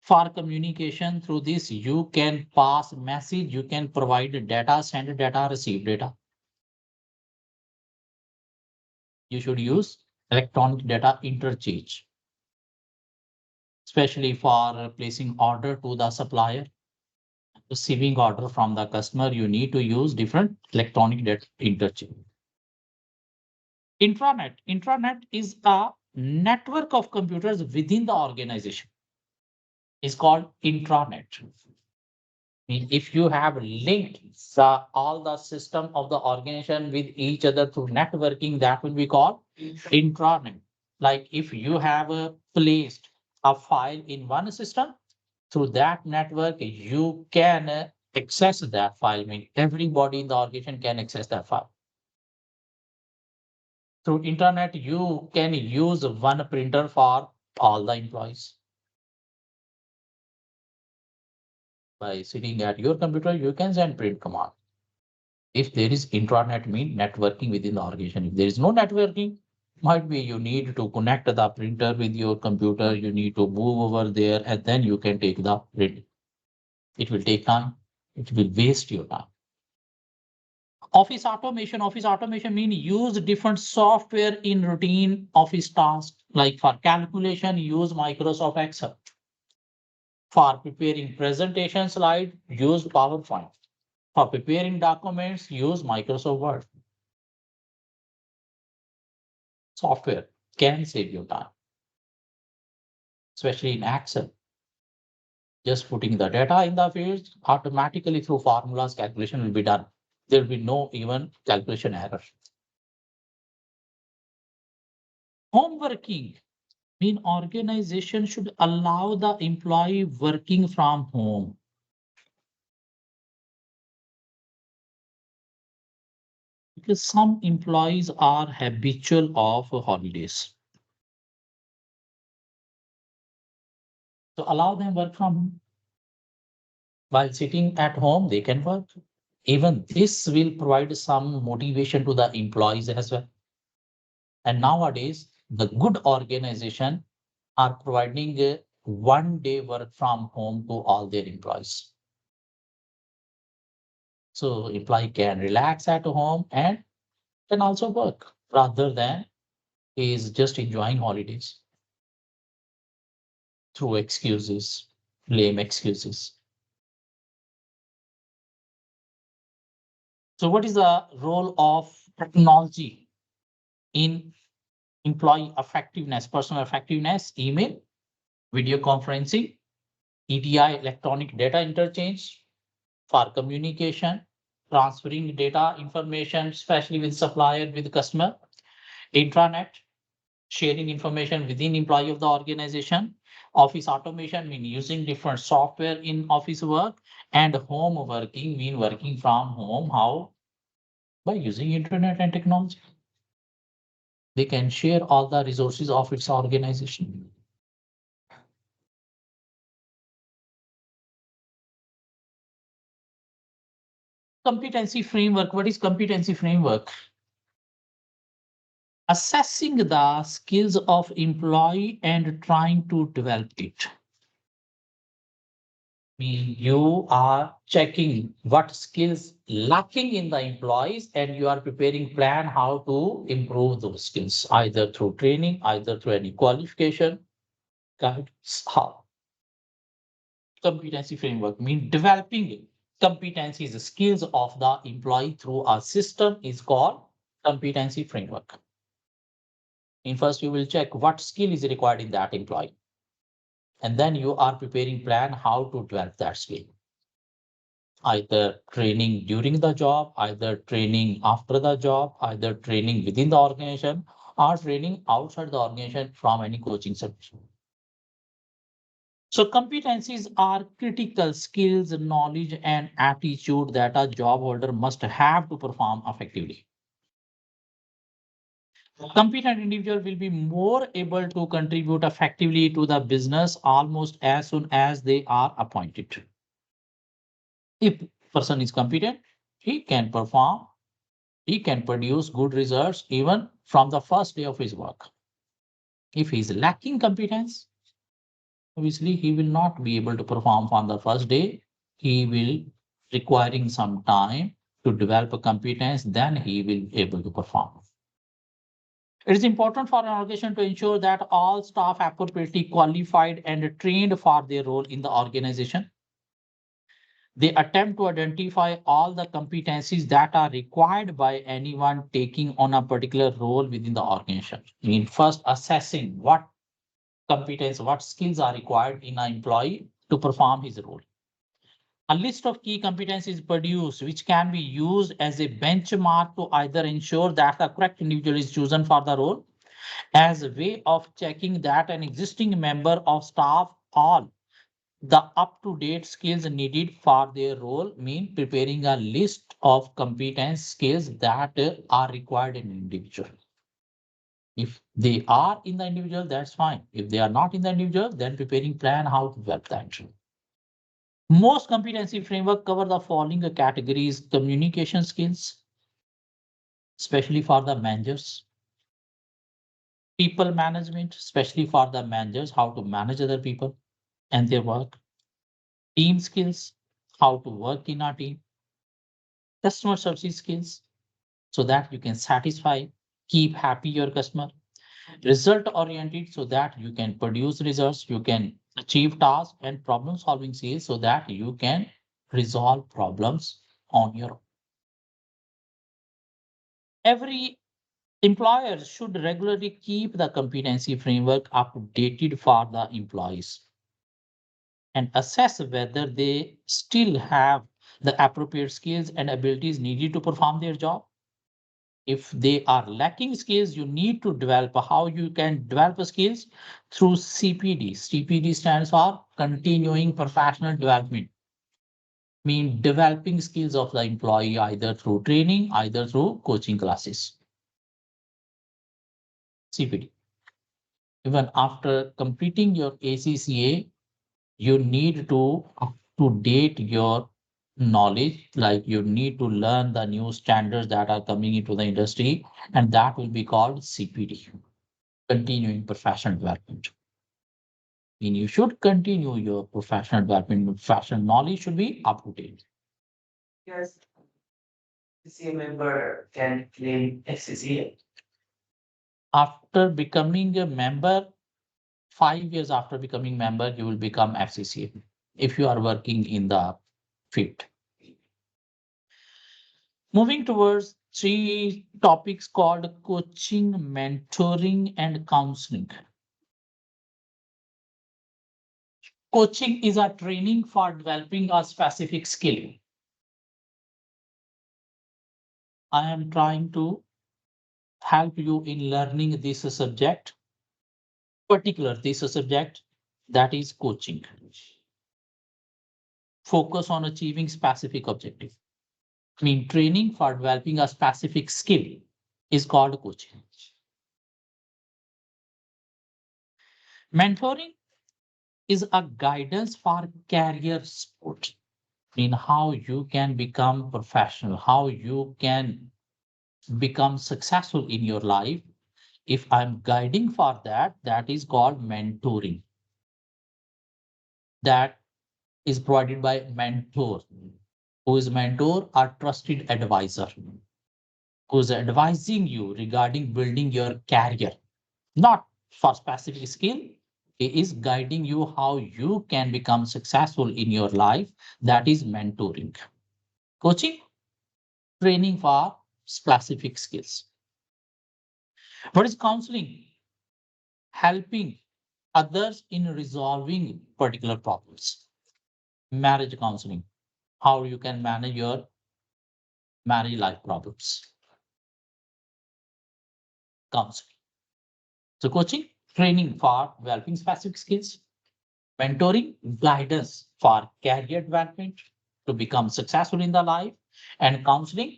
for communication. Through this, you can pass message, you can provide data, send data, receive data. You should use electronic data interchange, especially for placing order to the supplier. receiving order from the customer, you need to use different electronic data interchange. Intranet is a network of computers within the organization. It's called intranet. If you have linked all the system of the organization with each other through networking, that will be called intranet. Like if you have placed a file in one system, through that network, you can access that file. Everybody in the organization can access that file. Through internet, you can use one printer for all the employees. By sitting at your computer, you can send print command. If there is intranet, mean networking within the organization. If there is no networking, might be you need to connect the printer with your computer, you need to move over there, and then you can take the print. It will take time, it will waste your time. Office automation means use different software in routine office tasks. Like for calculation, use Microsoft Excel. For preparing presentation slide, use PowerPoint. For preparing documents, use Microsoft Word. Software can save you time, especially in Excel. Just putting the data in the fields, automatically through formulas, calculation will be done. There will be no even calculation error. Home working mean organization should allow the employee working from home. Because some employees are habitual of holidays. So allow them work from home. While sitting at home, they can work. Even this will provide some motivation to the employees as well. And nowadays, the good organization are providing a 1 day work from home to all their employees. So employee can relax at home and can also work rather than is just enjoying holidays through excuses, lame excuses. So what is the role of technology in employee effectiveness, personal effectiveness? Email, video conferencing, EDI, electronic data interchange for communication, transferring data information, especially with supplier, with customer, intranet, sharing information within employee of the organization, office automation mean using different software in office work, and home working mean working from home. How? By using internet and technology. They can share all the resources of its organization. Competency framework. What is competency framework? Assessing the skills of employee and trying to develop it. You are checking what skills lacking in the employees and you are preparing plan how to improve those skills, either through training, either through any qualification. Guides how. Competency framework means developing competencies, skills of the employee through a system is called competency framework. In first, you will check what skill is required in that employee. And then you are preparing plan how to develop that skill. Either training during the job, either training after the job, either training within the organization, or training outside the organization from any coaching center. So competencies are critical skills, knowledge, and attitude that a job holder must have to perform effectively. Competent individual will be more able to contribute effectively to the business almost as soon as they are appointed. If person is competent, he can perform, he can produce good results even from the first day of his work. If he is lacking competence, obviously he will not be able to perform from the first day. He will requiring some time to develop a competence, then he will be able to perform. It is important for an organization to ensure that all staff appropriately qualified and trained for their role in the organization. They attempt to identify all the competencies that are required by anyone taking on a particular role within the organization. I mean, first assessing what competence, what skills are required in an employee to perform his role. A list of key competencies is produced, which can be used as a benchmark to either ensure that the correct individual is chosen for the role, as a way of checking that an existing member of staff all the up-to-date skills needed for their role, mean preparing a list of competence skills that are required in an individual. If they are in the individual, that's fine. If they are not in the individual, then preparing plan how to develop that. Most competency framework cover the following categories: communication skills, especially for the managers; people management, especially for the managers, how to manage other people and their work; team skills, how to work in a team; customer service skills, so that you can satisfy, keep happy your customer; result oriented, so that you can produce results, you can achieve tasks; and problem solving skills, so that you can resolve problems on your own. Every employer should regularly keep the competency framework updated for the employees and assess whether they still have the appropriate skills and abilities needed to perform their job. If they are lacking skills, you need to develop how you can develop skills through CPD. CPD stands for continuing professional development, mean developing skills of the employee either through training, either through coaching classes. CPD. Even after completing your ACCA, you need to up to date your knowledge, like you need to learn the new standards that are coming into the industry, and that will be called CPD, continuing professional development. I mean, you should continue your professional development. Professional knowledge should be up to date. Yes, ACCA member can claim ACCA. After becoming a member, 5 years after becoming member, you will become FCCA if you are working in the field. Moving towards three topics called coaching, mentoring, and counseling. Coaching is a training for developing a specific skill. I am trying to help you in learning this subject, particular this subject, that is coaching. Focus on achieving specific objective. I mean, training for developing a specific skill is called coaching. Mentoring is a guidance for career support in how you can become professional, how you can become successful in your life. If I'm guiding for that, that is called mentoring. That is provided by mentor. Who is mentor? A trusted advisor who is advising you regarding building your career, not for specific skill. He is guiding you how you can become successful in your life. That is mentoring. Coaching, training for specific skills. What is counseling? Helping others in resolving particular problems. Marriage counseling, how you can manage your marriage life problems. Counseling. So coaching, training for developing specific skills. Mentoring, guidance for career development to become successful in the life. And counseling,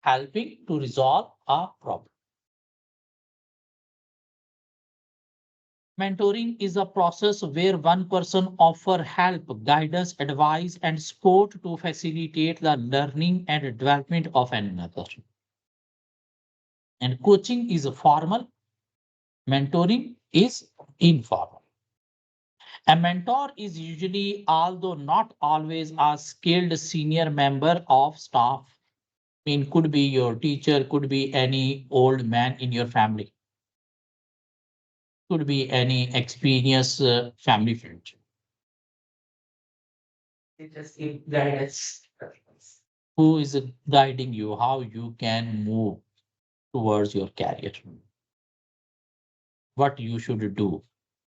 helping to resolve a problem. Mentoring is a process where one person offers help, guidance, advice, and support to facilitate the learning and development of another. And coaching is formal, mentoring is informal. A mentor is usually, although not always, a skilled senior member of staff. I mean, could be your teacher, could be any old man in your family, could be any experienced family friend. It just give guidance. Who is guiding you? How you can move towards your career? What you should do?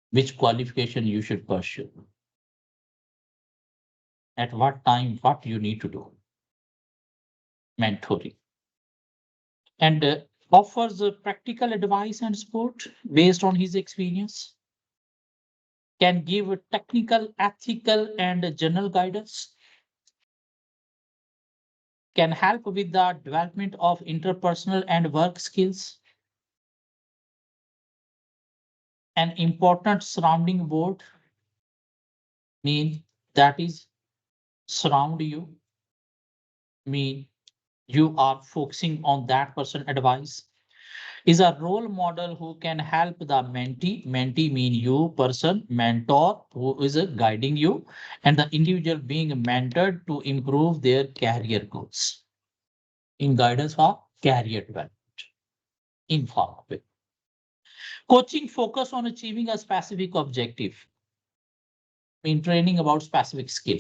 Which qualification you should pursue? At what time? What you need to do? Mentoring and offers practical advice and support based on his experience. Can give technical, ethical, and general guidance. Can help with the development of interpersonal and work skills. An important surrounding board mean that is surround you, mean you are focusing on that person advice. Is a role model who can help the mentee mean you person, mentor who is guiding you, and the individual being mentored to improve their career goals. In guidance for career development, informal way. Coaching focus on achieving a specific objective, in training about specific skill,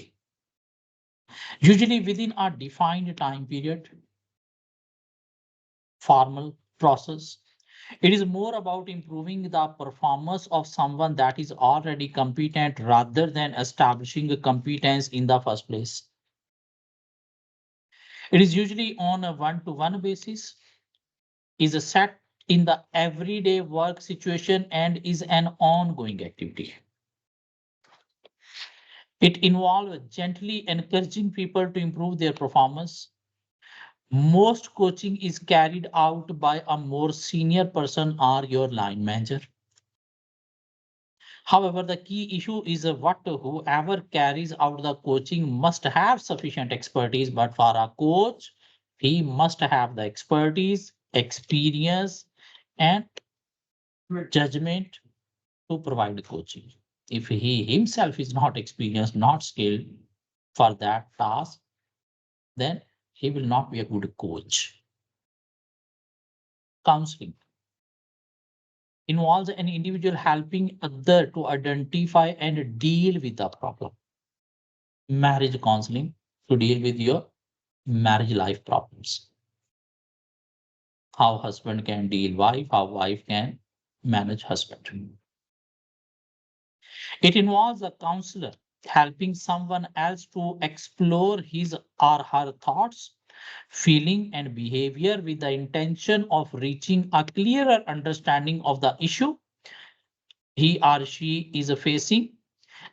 usually within a defined time period, formal process. It is more about improving the performance of someone that is already competent rather than establishing a competence in the first place. It is usually on a one-to-one basis, is a set in the everyday work situation, and is an ongoing activity. It involves gently encouraging people to improve their performance. Most coaching is carried out by a more senior person or your line manager. However, the key issue is what whoever carries out the coaching must have sufficient expertise. But for a coach, he must have the expertise, experience, and judgment to provide coaching. If he himself is not experienced, not skilled for that task, then he will not be a good coach. Counseling involves an individual helping other to identify and deal with the problem. Marriage counseling to deal with your marriage life problems. How husband can deal wife, how wife can manage husband. It involves a counselor helping someone else to explore his or her thoughts, feeling, and behavior with the intention of reaching a clearer understanding of the issue he or she is facing.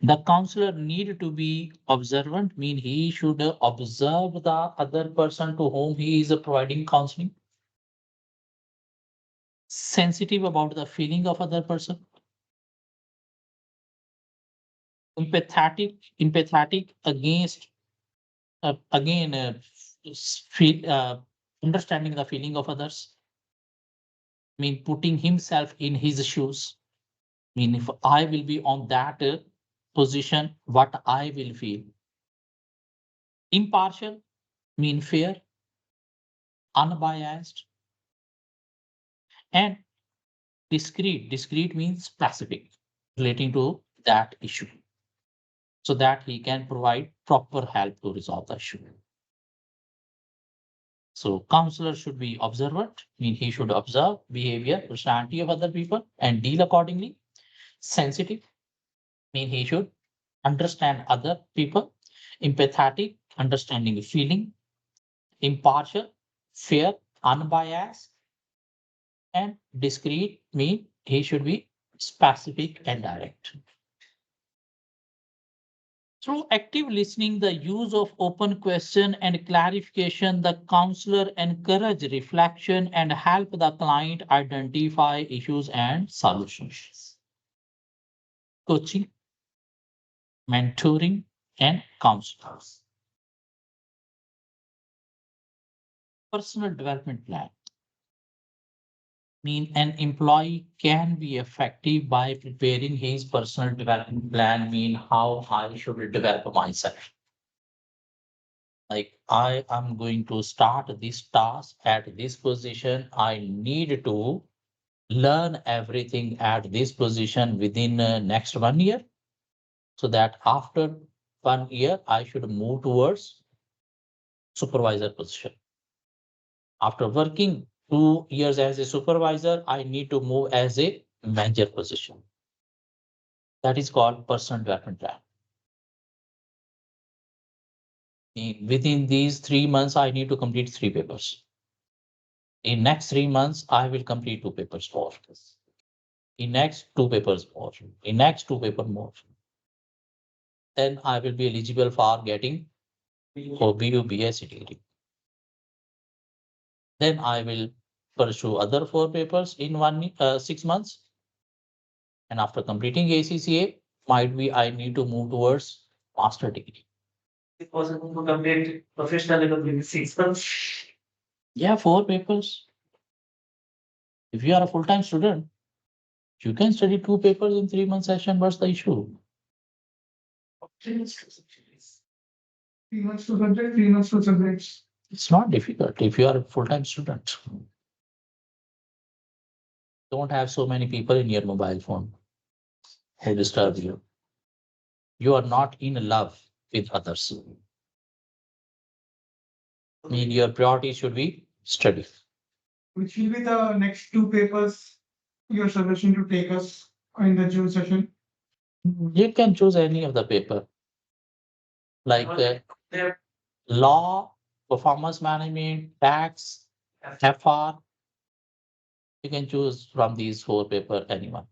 The counselor need to be observant, mean he should observe the other person to whom he is providing counseling. Sensitive about the feeling of other person. Empathetic against again feel, understanding the feeling of others. Mean putting himself in his shoes. Mean if I will be on that position, what I will feel. Impartial mean fair, unbiased, and discreet. Discreet means specific, relating to that issue, so that he can provide proper help to resolve the issue. So counselor should be observant, mean he should observe behavior, personality of other people and deal accordingly. Sensitive, mean he should understand other people. Empathetic, understanding the feeling. Impartial, fair, unbiased, and discreet, mean he should be specific and direct. Through active listening, the use of open question and clarification, the counselor encourage reflection and help the client identify issues and solutions. Coaching, mentoring, and counselors. Personal development plan. Mean an employee can be effective by preparing his personal development plan, mean how I should develop myself. Like I am going to start this task at this position. I need to learn everything at this position within next 1 year, so that after 1 year, I should move towards supervisor position. After working 2 years as a supervisor, I need to move as a manager position. That is called personal development plan. Within these 3 months, I need to complete 3 papers. In next 3 months, I will complete 2 papers more. In next 2 papers more. In next 2 paper more. Then I will be eligible for getting for BUBS degree. Then I will pursue other 4 papers in 6 months. And after completing ACCA, might be I need to move towards master degree. It possible to complete professional level in 6 months? Yeah, 4 papers. If you are a full-time student, you can study 2 papers in 3 month session. What's the issue? 3 months to subject, 3 months to subjects. It's not difficult if you are a full-time student. Don't have so many people in your mobile phone who disturb you. You are not in love with others. I mean, your priority should be study. Which will be the next 2 papers your suggestion to take us in the June session? You can choose any of the paper, like law, performance management, tax, FR. You can choose from these 4 paper anyone.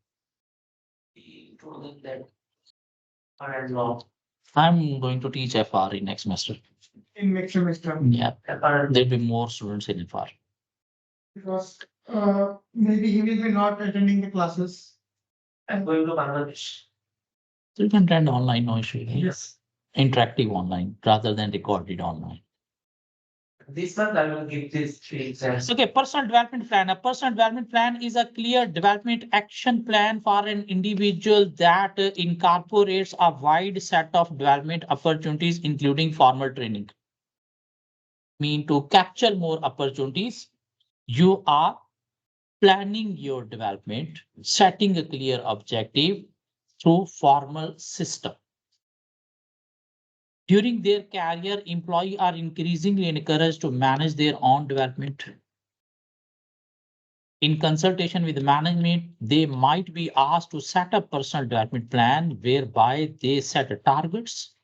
I'm going to teach FR in next semester. In next semester. Yeah, there'll be more students in FR. Because maybe he will be not attending the classes. I'm going to Bangladesh. So you can attend online, no issue. Yes. Interactive online rather than recorded online. This month I will give these 3 exams. Okay, personal development plan. A personal development plan is a clear development action plan for an individual that incorporates a wide set of development opportunities, including formal training. Mean to capture more opportunities, you are planning your development, setting a clear objective through formal system. During their career, employees are increasingly encouraged to manage their own development. In consultation with management, they might be asked to set a personal development plan whereby they set targets,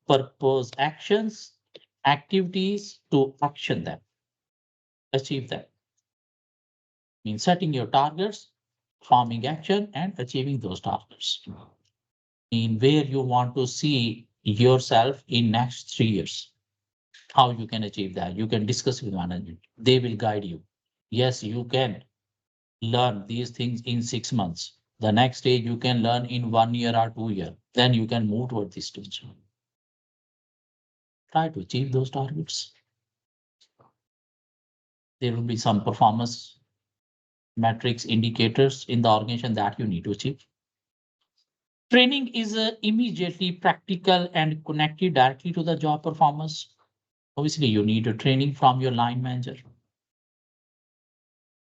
propose actions, activities to action them, achieve them. Means setting your targets, forming action, and achieving those targets. In where you want to see yourself in next 3 years. How you can achieve that. You can discuss with management. They will guide you. Yes, you can learn these things in 6 months. The next day you can learn in 1 year or 2 years. Then you can move toward this stage. Try to achieve those targets. There will be some performance metrics indicators in the organization that you need to achieve. Training is immediately practical and connected directly to the job performance. Obviously, you need a training from your line manager.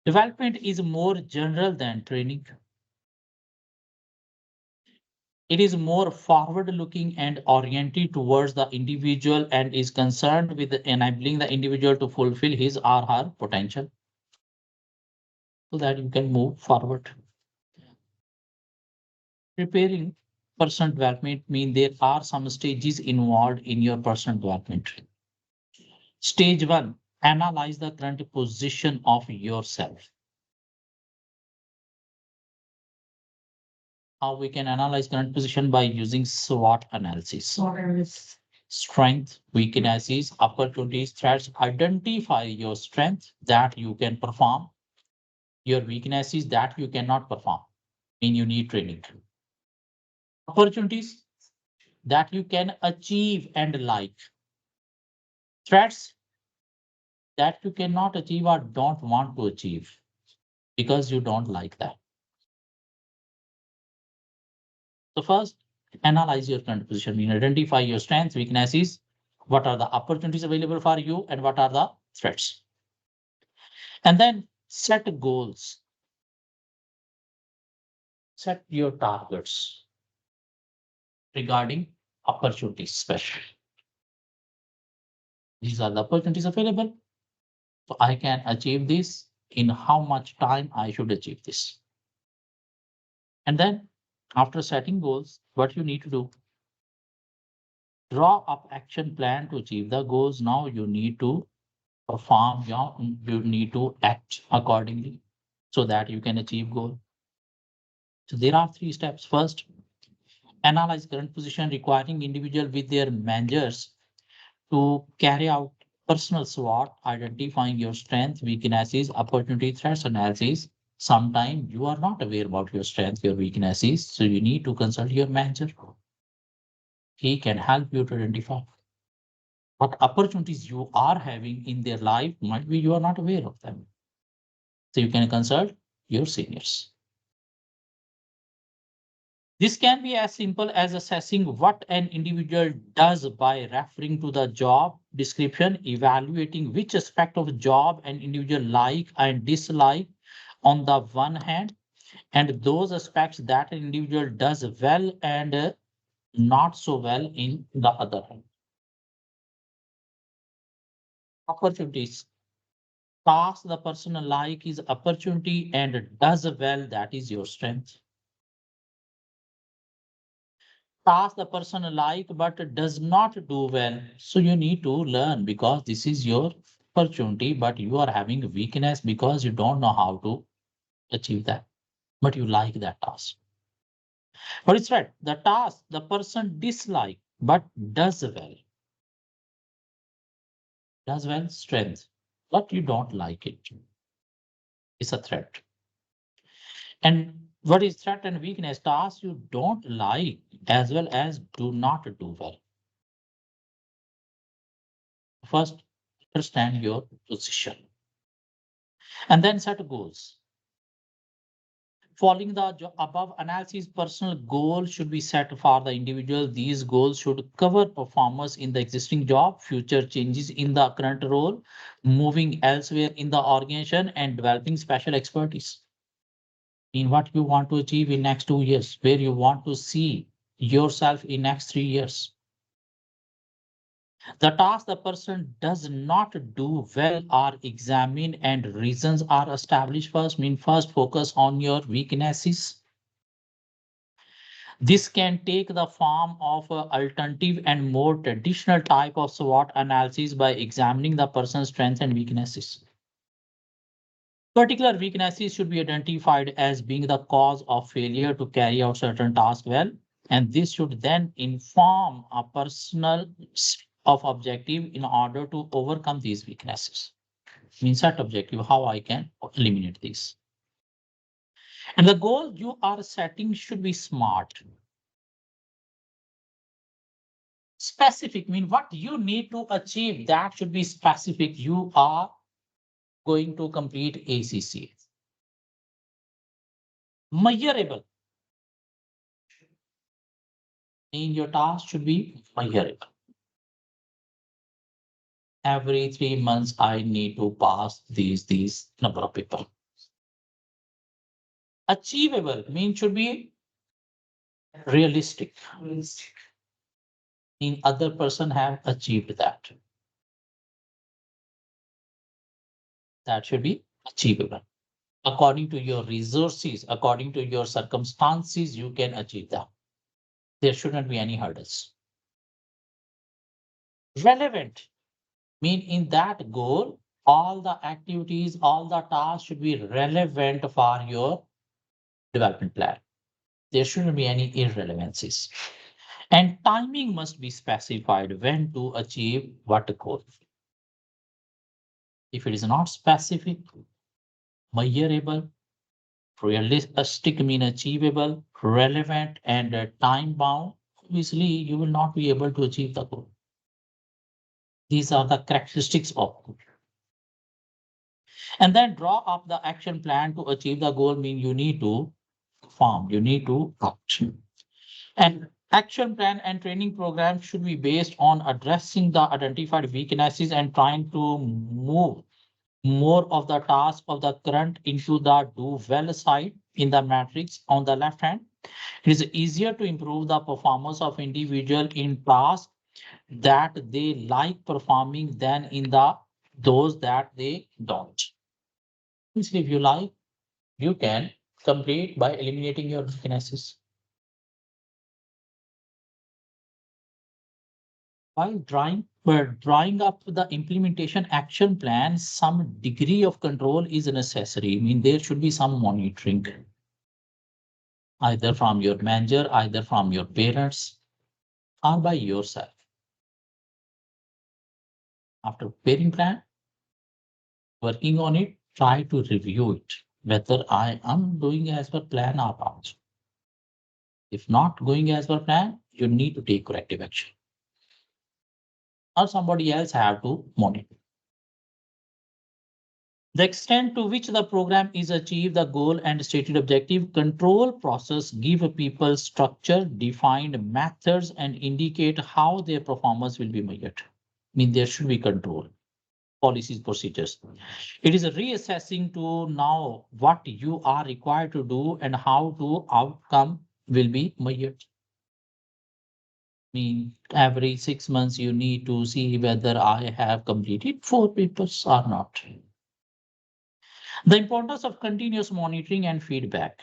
Development is more general than training. It is more forward-looking and oriented towards the individual and is concerned with enabling the individual to fulfill his or her potential so that you can move forward. Preparing personal development means there are some stages involved in your personal development. Stage 1, analyze the current position of yourself. How we can analyze current position by using SWOT analysis. Strength, weaknesses, opportunities, threats. Identify your strength that you can perform, your weaknesses that you cannot perform, and you need training. Opportunities that you can achieve and like. Threats that you cannot achieve or don't want to achieve because you don't like that. So first, analyze your current position. Mean identify your strengths, weaknesses, what are the opportunities available for you, and what are the threats. And then set goals. Set your targets regarding opportunities special. These are the opportunities available. So I can achieve this. In how much time I should achieve this. And then after setting goals, what you need to do, draw up action plan to achieve the goals. Now you need to perform, you need to act accordingly so that you can achieve goal. So there are 3 steps. First, analyze current position requiring individual with their managers to carry out personal SWOT, identifying your strength, weaknesses, opportunity, threats analysis. Sometimes you are not aware about your strength, your weaknesses, so you need to consult your manager. He can help you to identify what opportunities you are having in their life. Might be you are not aware of them. So you can consult your seniors. This can be as simple as assessing what an individual does by referring to the job description, evaluating which aspect of job an individual like and dislike on the one hand, and those aspects that an individual does well and not so well in the other hand. Opportunities. Task the person like is opportunity and does well, that is your strength. Task the person like but does not do well. So you need to learn because this is your opportunity, but you are having a weakness because you don't know how to achieve that. But you like that task. But it's right. The task the person dislike but does well, strength, but you don't like it. It's a threat. And what is threat and weakness? Tasks you don't like as well as do not do well. First, understand your position and then set goals. Following the above analysis, personal goals should be set for the individual. These goals should cover performance in the existing job, future changes in the current role, moving elsewhere in the organization, and developing special expertise in what you want to achieve in next 2 years, where you want to see yourself in next 3 years. The task the person does not do well are examined and reasons are established first. First focus on your weaknesses. This can take the form of alternative and more traditional type of SWOT analysis by examining the person's strengths and weaknesses. Particular weaknesses should be identified as being the cause of failure to carry out certain tasks well, and this should then inform a personal of objective in order to overcome these weaknesses. Means that objective, how I can eliminate these. And the goal you are setting should be smart. Specific mean what you need to achieve, that should be specific. You are going to complete ACCA. Measurable. In your task should be measurable. Every 3 months, I need to pass these number of people. Achievable means should be realistic. In other person have achieved that. That should be achievable. According to your resources, according to your circumstances, you can achieve that. There shouldn't be any hurdles. Relevant mean in that goal, all the activities, all the tasks should be relevant for your development plan. There shouldn't be any irrelevancies. And timing must be specified when to achieve what goal. If it is not specific, measurable, realistic mean achievable, relevant, and time bound, obviously you will not be able to achieve the goal. These are the characteristics of goal. And then draw up the action plan to achieve the goal. Mean you need to form, you need to act. And action plan and training program should be based on addressing the identified weaknesses and trying to move more of the task of the current into the do well side in the matrix on the left hand, It is easier to improve the performance of individual in tasks that they like performing than in those that they don't. Means if you like, you can complete by eliminating your weaknesses. While drawing up the implementation action plan, some degree of control is necessary. I mean, there should be some monitoring, either from your manager, either from your parents, or by yourself. After preparing plan, working on it, try to review it, whether I am doing as per plan or not. If not going as per plan, you need to take corrective action, or somebody else have to monitor. The extent to which the program is achieved the goal and stated objective, control process give people structure, defined methods, and indicate how their performance will be measured. I mean, there should be control, policies, procedures. It is a reassessing to now what you are required to do and how to outcome will be measured. I mean, every 6 months you need to see whether I have completed 4 papers or not. The importance of continuous monitoring and feedback.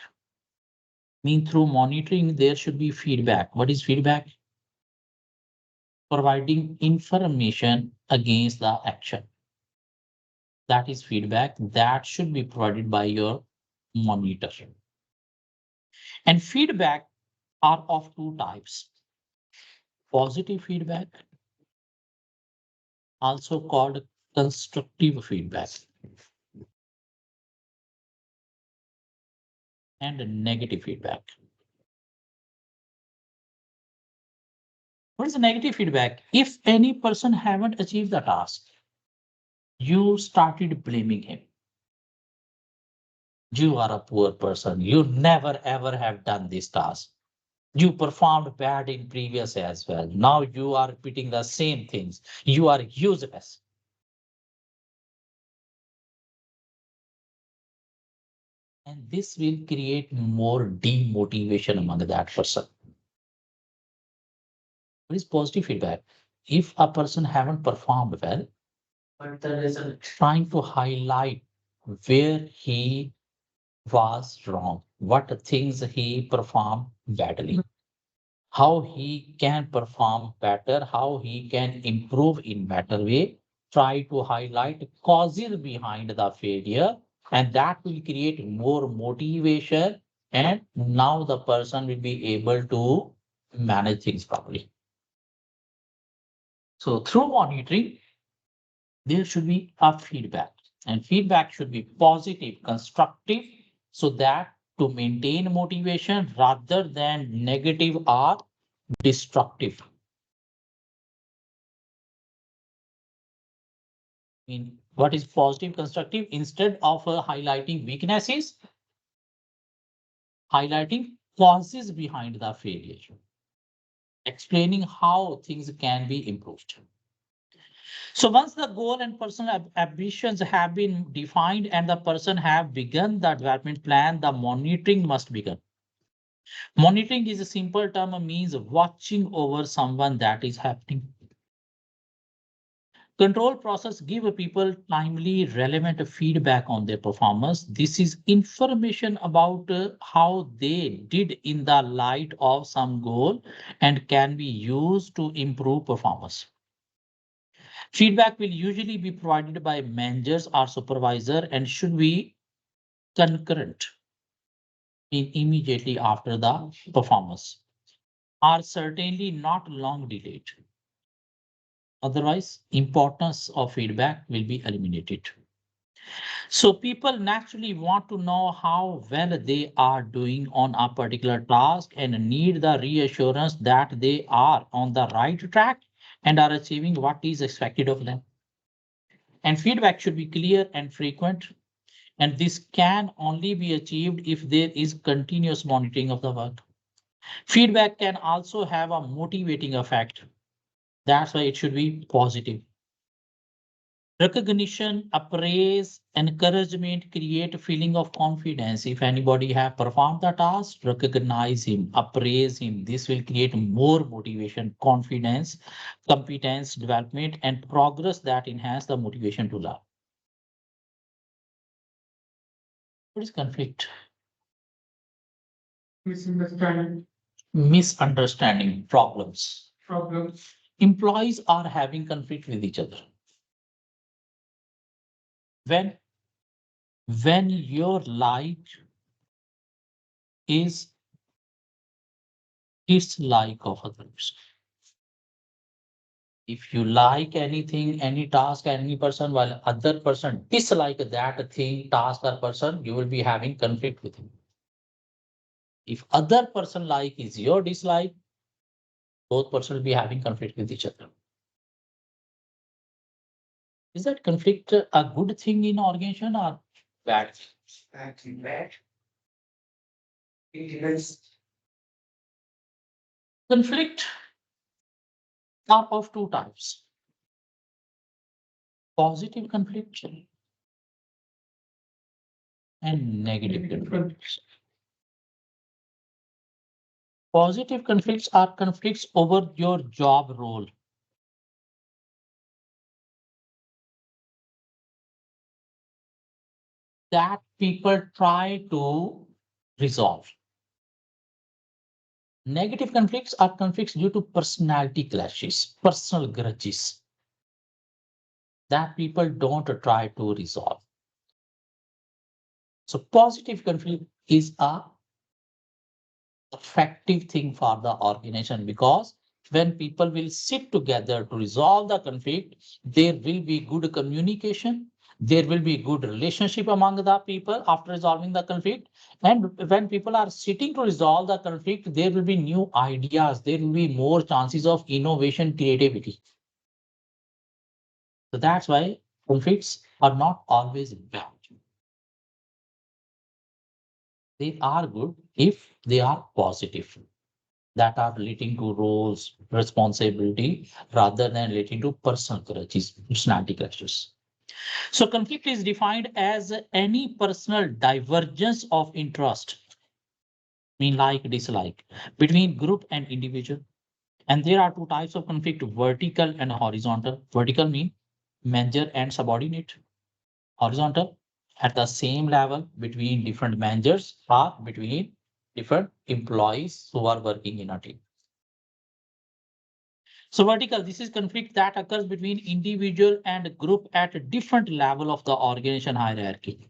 Mean through monitoring, there should be feedback. What is feedback? Providing information against the action. That is feedback that should be provided by your monitor. And feedback are of two types. Positive feedback, also called constructive feedback, and negative feedback. What is the negative feedback? If any person haven't achieved the task, you started blaming him. You are a poor person. You never ever have done this task. You performed bad in previous as well. Now you are repeating the same things. You are useless. And this will create more demotivation among that person. What is positive feedback? If a person haven't performed well, but there is trying to highlight where he was wrong, what things he performed badly, how he can perform better, how he can improve in better way, try to highlight causes behind the failure, and that will create more motivation, and now the person will be able to manage things properly. So through monitoring, there should be a feedback, and feedback should be positive, constructive, so that to maintain motivation rather than negative or destructive. In what is positive, constructive, instead of highlighting weaknesses, highlighting causes behind the failure, explaining how things can be improved. So once the goal and personal ambitions have been defined and the person have begun the development plan, the monitoring must begin. Monitoring is a simple term, means watching over someone that is happening. Control process give people timely, relevant feedback on their performance. This is information about how they did in the light of some goal and can be used to improve performance. Feedback will usually be provided by managers or supervisor and should be concurrent in immediately after the performance, are certainly not long delayed. Otherwise, importance of feedback will be eliminated. So people naturally want to know how well they are doing on a particular task and need the reassurance that they are on the right track and are achieving what is expected of them. And feedback should be clear and frequent. And this can only be achieved if there is continuous monitoring of the work. Feedback can also have a motivating effect. That's why it should be positive. Recognition, appraise, encouragement, create a feeling of confidence. If anybody have performed the task, recognize him, appraise him. This will create more motivation, confidence, competence development, and progress that enhance the motivation to learn. What is conflict? Misunderstanding, Misunderstanding, problems. problems. Employees are having conflict with each other. When your like is dislike of others. If you like anything, any task, any person, while other person dislike that thing, task or person, you will be having conflict with him. If other person like is your dislike, both person will be having conflict with each other. Is that conflict a good thing in organization or bad? Actually, bad. It depends. Conflict are of two types. Positive conflict and negative conflict. Positive conflicts are conflicts over your job role. That people try to resolve. Negative conflicts are conflicts due to personality clashes, personal grudges that people don't try to resolve. So positive conflict is a effective thing for the organization because when people will sit together to resolve the conflict, there will be good communication, there will be good relationship among the people after resolving the conflict. And when people are sitting to resolve the conflict, there will be new ideas, there will be more chances of innovation, creativity. So that's why conflicts are not always bad. They are good if they are positive, that are relating to roles, responsibility, rather than relating to personal grudges, personality clashes. So conflict is defined as any personal divergence of interest, mean like dislike, between group and individual. And there are two types of conflict, vertical and horizontal. Vertical mean manager and subordinate. Horizontal at the same level between different managers or between different employees who are working in a team. So vertical, this is conflict that occurs between individual and group at a different level of the organization hierarchy.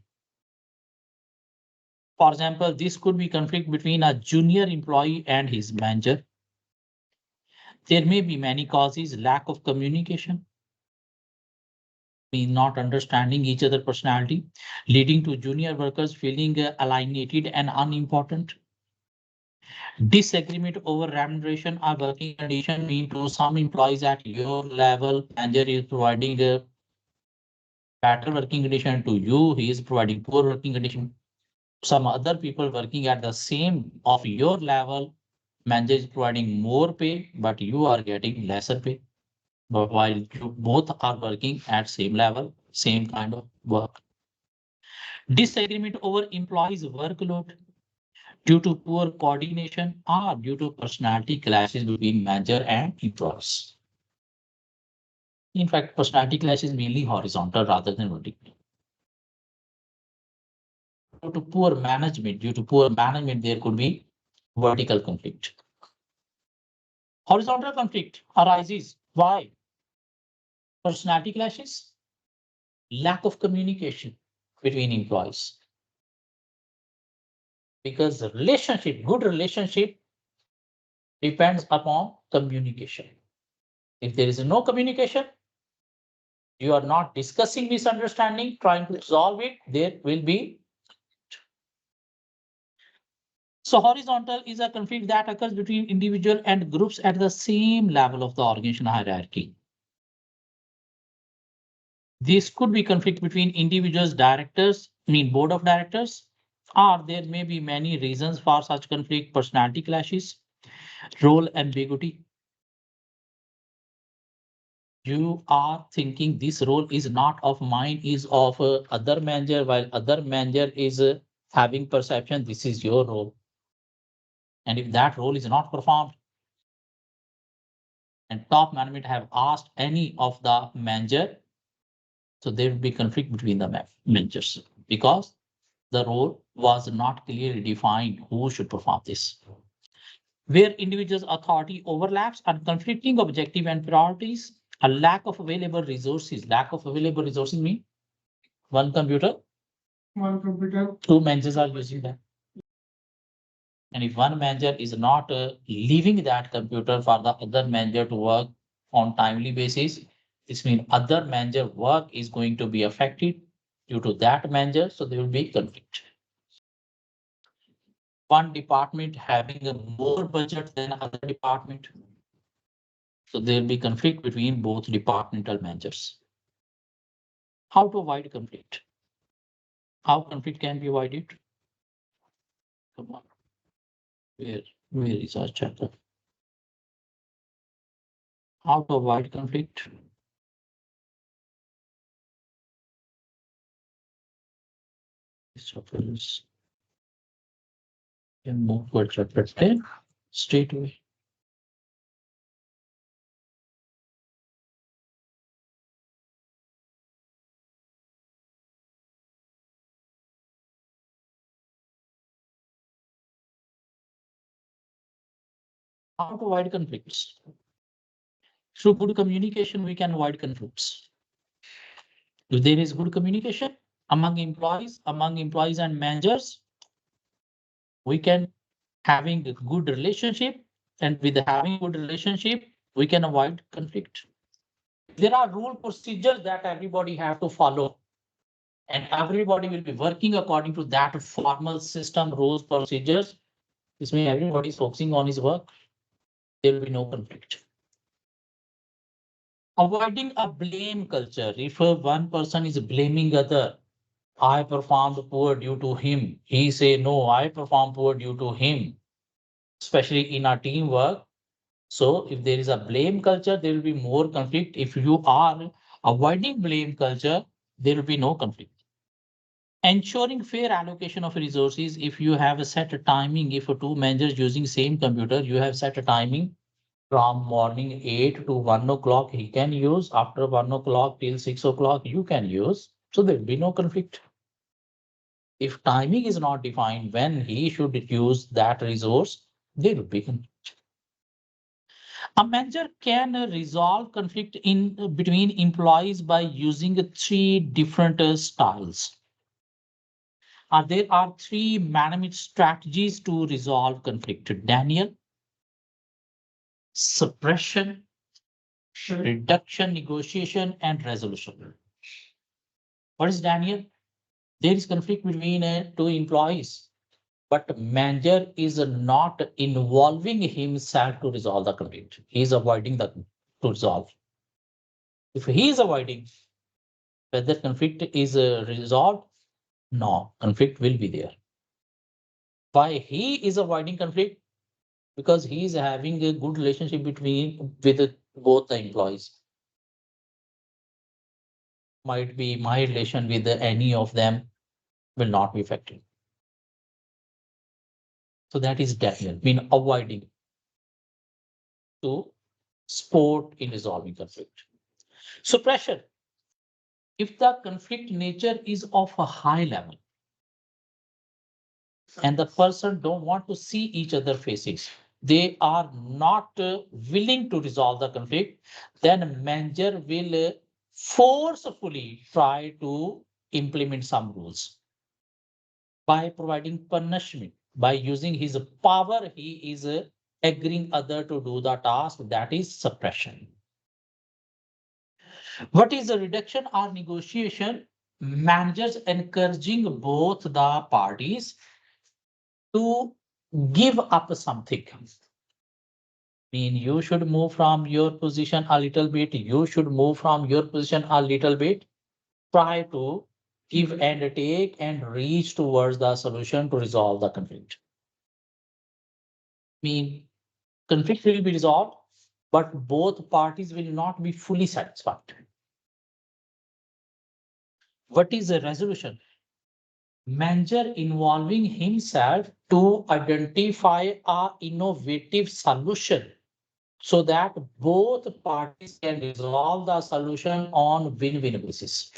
For example, this could be conflict between a junior employee and his manager. There may be many causes, lack of communication, mean not understanding each other personality, leading to junior workers feeling alienated and unimportant. Disagreement over remuneration or working condition mean to some employees at your level, manager is providing a better working condition to you, he is providing poor working condition. Some other people working at the same of your level, manager is providing more pay, but you are getting lesser pay. But while you both are working at same level, same kind of work. Disagreement over employees' workload due to poor coordination or due to personality clashes between manager and employees. In fact, personality clash is mainly horizontal rather than vertical. Due to poor management, there could be vertical conflict. Horizontal conflict arises. Why? Personality clashes, lack of communication between employees. Because the relationship, good relationship depends upon communication. If there is no communication, you are not discussing misunderstanding, trying to resolve it, there will be. So horizontal is a conflict that occurs between individual and groups at the same level of the organization hierarchy. This could be conflict between individuals, directors, mean board of directors, or there may be many reasons for such conflict, personality clashes, role ambiguity. You are thinking this role is not of mine, is of other manager, while other manager is having perception this is your role. And if that role is not performed, and top management have asked any of the manager, so there will be conflict between the managers because the role was not clearly defined who should perform this. Where individuals' authority overlaps and conflicting objective and priorities, a lack of available resources. Lack of available resources mean one computer, One computer. two managers are using that. And if one manager is not leaving that computer for the other manager to work on timely basis, this means other manager work is going to be affected due to that manager. So there will be conflict. One department having a more budget than other department. So there will be conflict between both departmental managers. How to avoid conflict? How conflict can be avoided? Come on. Where is our chapter? How to avoid conflict? This chapter is can move to chapter 10 straight away. How to avoid conflicts? Through good communication, we can avoid conflicts. If there is good communication among employees and managers, we can having a good relationship, and with having good relationship, we can avoid conflict. There are rule procedures that everybody have to follow, and everybody will be working according to that formal system, rules, procedures. This means everybody is focusing on his work. There will be no conflict. Avoiding a blame culture. If one person is blaming other, I performed poor due to him. He say, no, I performed poor due to him, especially in our teamwork. So if there is a blame culture, there will be more conflict. If you are avoiding blame culture, there will be no conflict. Ensuring fair allocation of resources. If you have a set timing, if two managers using same computer, you have set a timing from morning 8 to 1 o'clock, he can use. After 1 o'clock till 6 o'clock, you can use. So there will be no conflict. If timing is not defined when he should use that resource, there will be conflict. A manager can resolve conflict in between employees by using three different styles. There are three management strategies to resolve conflict. Daniel, suppression, reduction, negotiation, and resolution. What is Daniel? There is conflict between two employees, but manager is not involving himself to resolve the conflict. He is avoiding the to resolve. If he is avoiding, whether conflict is resolved, no, conflict will be there. Why he is avoiding conflict? Because he is having a good relationship with both the employees. Might be my relation with any of them will not be affected. So that is Daniel, mean avoiding to sport in resolving conflict. Suppression. If the conflict nature is of a high level and the person don't want to see each other faces, they are not willing to resolve the conflict, then manager will forcefully try to implement some rules by providing punishment. By using his power, he is agreeing other to do the task. That is suppression. What is the reduction or negotiation? Managers encouraging both the parties to give up something. Mean you should move from your position a little bit, you should move from your position a little bit. Try to give and take and reach towards the solution to resolve the conflict. Mean conflict will be resolved but both parties will not be fully satisfied. What is a resolution? Manager involving himself to identify a innovative solution so that both parties can resolve the solution on win-win basis.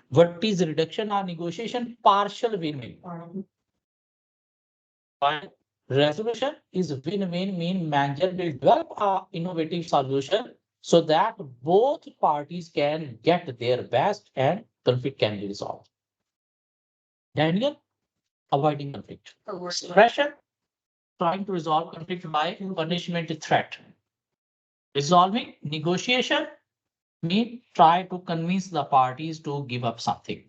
What is reduction or negotiation? Partial win-win. While resolution is win-win, mean manager will develop a innovative solution so that both parties can get their best and conflict can be resolved. Daniel, avoiding conflict. Suppression, trying to resolve conflict by punishment threat. Resolving negotiation mean try to convince the parties to give up something.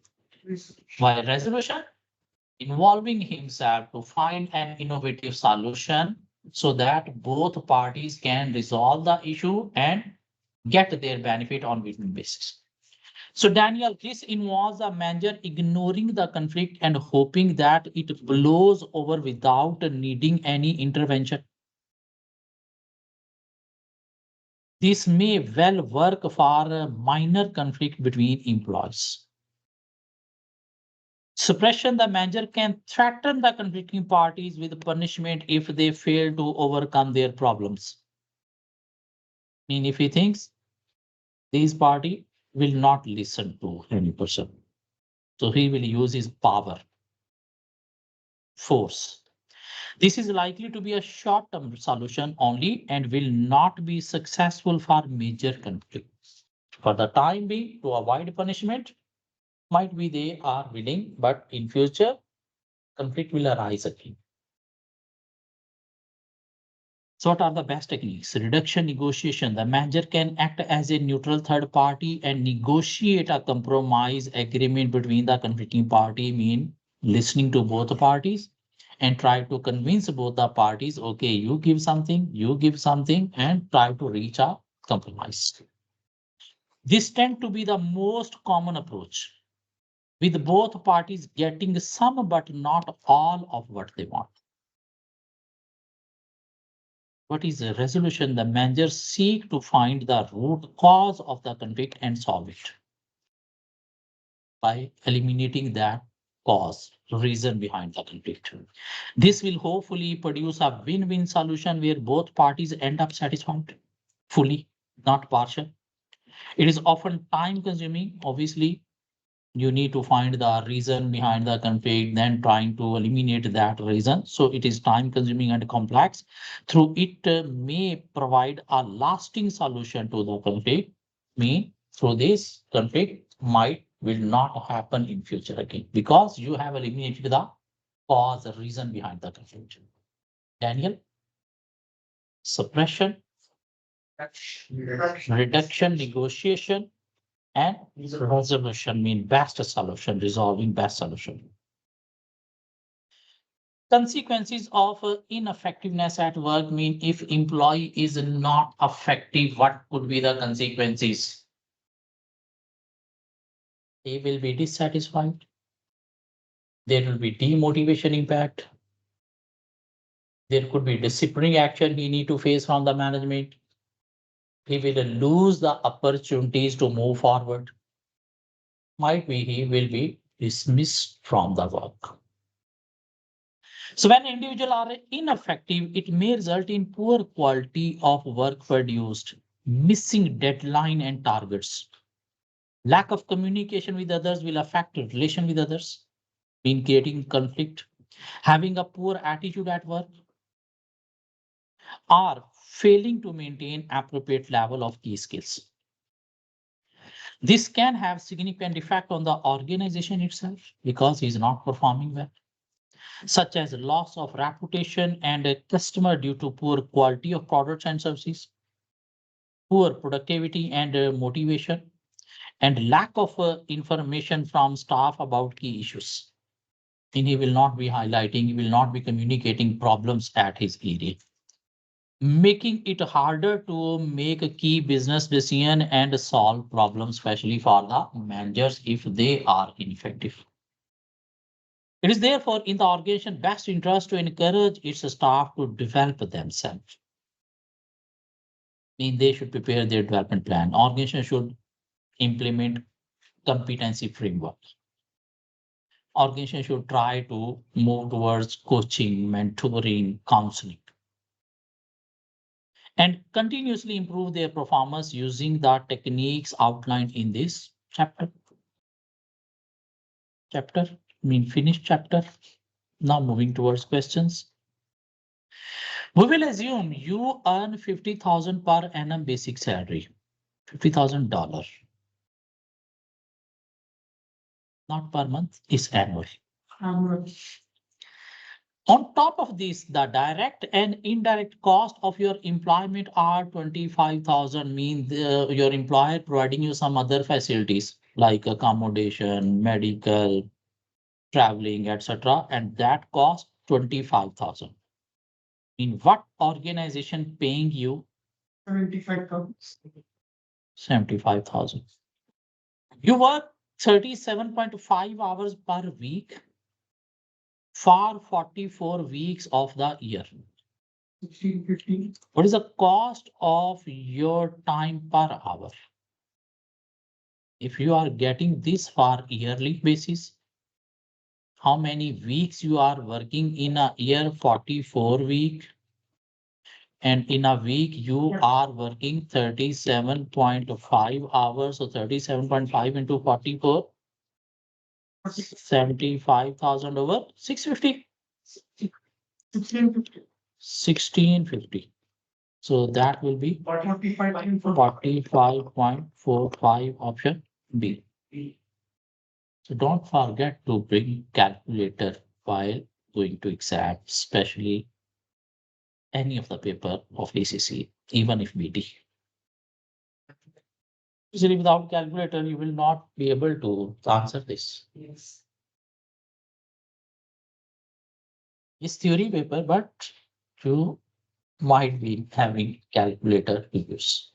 While resolution, involving himself to find an innovative solution so that both parties can resolve the issue and get their benefit on win-win basis. So Daniel, this involves a manager ignoring the conflict and hoping that it blows over without needing any intervention. This may well work for a minor conflict between employees. Suppression, the manager can threaten the conflicting parties with punishment if they fail to overcome their problems. I mean, if he thinks these party will not listen to any person, so he will use his power, force. This is likely to be a short-term solution only and will not be successful for major conflicts. For the time being, to avoid punishment, might be they are willing, but in future, conflict will arise again. So what are the best techniques? Reduction negotiation. The manager can act as a neutral third party and negotiate a compromise agreement between the conflicting party, mean listening to both parties and try to convince both the parties, okay, you give something, and try to reach a compromise. This tend to be the most common approach, with both parties getting some but not all of what they want. What is a resolution? The managers seek to find the root cause of the conflict and solve it by eliminating that cause, reason behind the conflict. This will hopefully produce a win-win solution where both parties end up satisfied fully, not partial. It is often time consuming, obviously. You need to find the reason behind the conflict, then trying to eliminate that reason. So it is time consuming and complex. Through it may provide a lasting solution to the conflict. Mean through this conflict will not happen in future again because you have eliminated the cause, the reason behind the conflict. Daniel, suppression, reduction, negotiation, and resolution mean best solution, resolving best solution. Consequences of ineffectiveness at work mean if employee is not effective, what could be the consequences? They will be dissatisfied. There will be demotivation impact. There could be disciplinary action he need to face from the management. He will lose the opportunities to move forward. Might be he will be dismissed from the work. So when individuals are ineffective, it may result in poor quality of work produced, missing deadline and targets. Lack of communication with others will affect relation with others, in creating conflict, having a poor attitude at work, or failing to maintain appropriate level of key skills. This can have significant effect on the organization itself because he is not performing well, such as loss of reputation and a customer due to poor quality of products and services, poor productivity and motivation, and lack of information from staff about key issues. And he will not be highlighting, he will not be communicating problems at his area, making it harder to make a key business decision and solve problems, especially for the managers if they are ineffective. It is therefore in the organization's best interest to encourage its staff to develop themselves. mean they should prepare their development plan. Organization should implement competency framework. Organization should try to move towards coaching, mentoring, counseling, and continuously improve their performance using the techniques outlined in this chapter. Finished chapter. Now moving towards questions. We will assume you earn 50,000 per annum basic salary, $50,000, not per month, is annual. Um, On top of this, the direct and indirect cost of your employment are 25,000, mean your employer providing you some other facilities like accommodation, medical, traveling, etc. And that cost 25,000. In what organization paying you 75,000. 75,000? You work 37.5 hours per week for 44 weeks of the year. 1650. What is the cost of your time per hour? If you are getting this for yearly basis, how many weeks you are working in a year? 44 week. And in a week, you are working 37.5 hours. So 37.5 into 44, 75,000 over 650, 1650. 1650. So that will be 45.45 option B. So don't forget to bring calculator while going to exam, especially any of the paper of ACC, even if BT. Usually without calculator, you will not be able to answer this. Yes. It's theory paper, but you might be having calculator to use.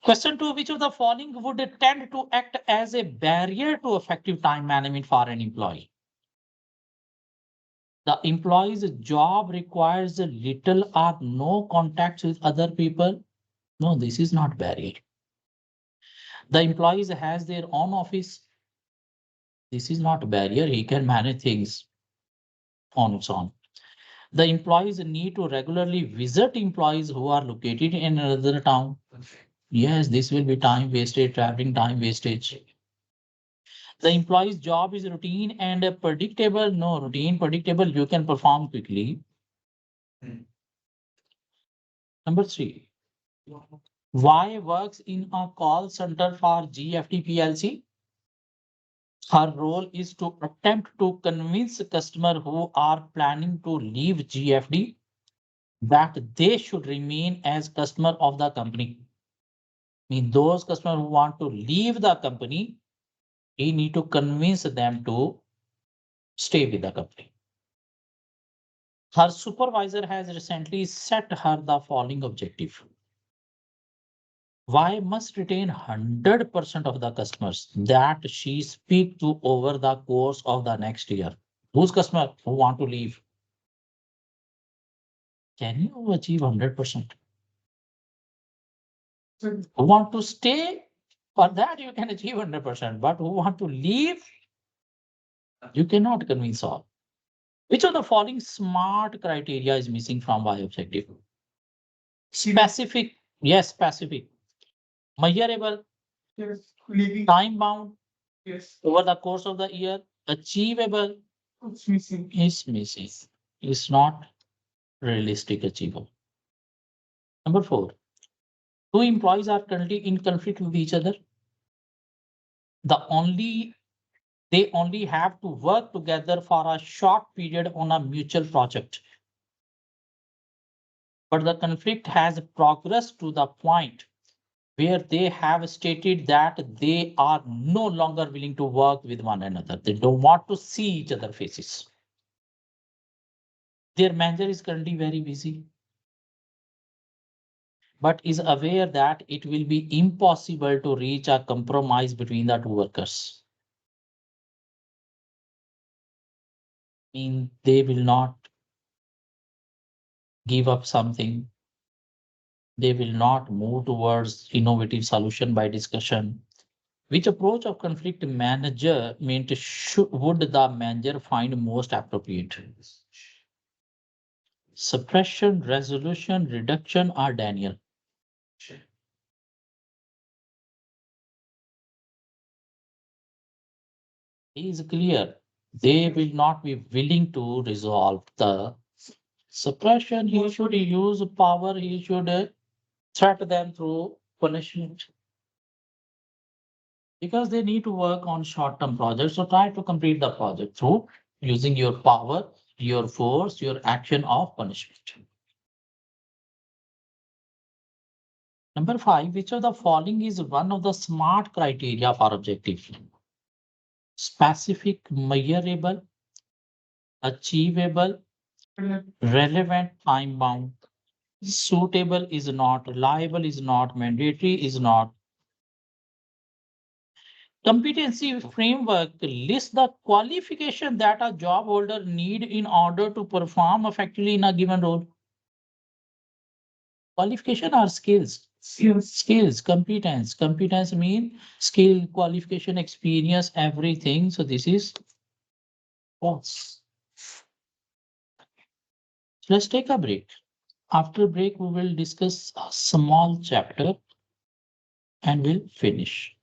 Question 2, which of the following would tend to act as a barrier to effective time management for an employee? The employee's job requires little or no contact with other people. No, this is not barrier. The employees has their own office. This is not a barrier. He can manage things on its own. The employees need to regularly visit employees who are located in another town. Yes, this will be time wasted, traveling time wastage. The employee's job is routine and predictable. No, routine, predictable, you can perform quickly. Number 3, why works in a call center for GFT PLC? Her role is to attempt to convince customers who are planning to leave GFD that they should remain as customer of the company. Mean those customers who want to leave the company, he need to convince them to stay with the company. Her supervisor has recently set her the following objective. Why must retain 100% of the customers that she speak to over the course of the next year? Whose customer who want to leave? Can you achieve 100%? So Who want to stay? For that you can achieve 100%, but who want to leave? You cannot convince all. Which of the following SMART criteria is missing from Y objective? Specific, yes, specific. Measurable, yes, leaving. time bound, Yes, over the course of the year. Achievable it's missing. is missing. It's not realistic achievable. Number 4, two employees are currently in conflict with each other. They only have to work together for a short period on a mutual project. But the conflict has progressed to the point where they have stated that they are no longer willing to work with one another. They don't want to see each other faces. Their manager is currently very busy, but is aware that it will be impossible to reach a compromise between the two workers. Mean they will not give up something They will not move towards innovative solution by discussion. Which approach of conflict management would the manager find most appropriate? Suppression, resolution, reduction, or Daniel? He is clear. They will not be willing to resolve the suppression. He should use power. He should threat them through punishment because they need to work on short-term projects. So try to complete the project through using your power, your force, your action of punishment. Number 5, which of the following is one of the SMART criteria for objective? Specific, measurable, achievable, relevant, time bound. Suitable is not, reliable is not, mandatory is not. Competency framework lists the qualification that a job holder need in order to perform effectively in a given role. Qualification are skills. Skills, competence. Competence mean skill, qualification, experience, everything. So this is false. So let's take a break. After break, we will discuss a small chapter and we'll finish.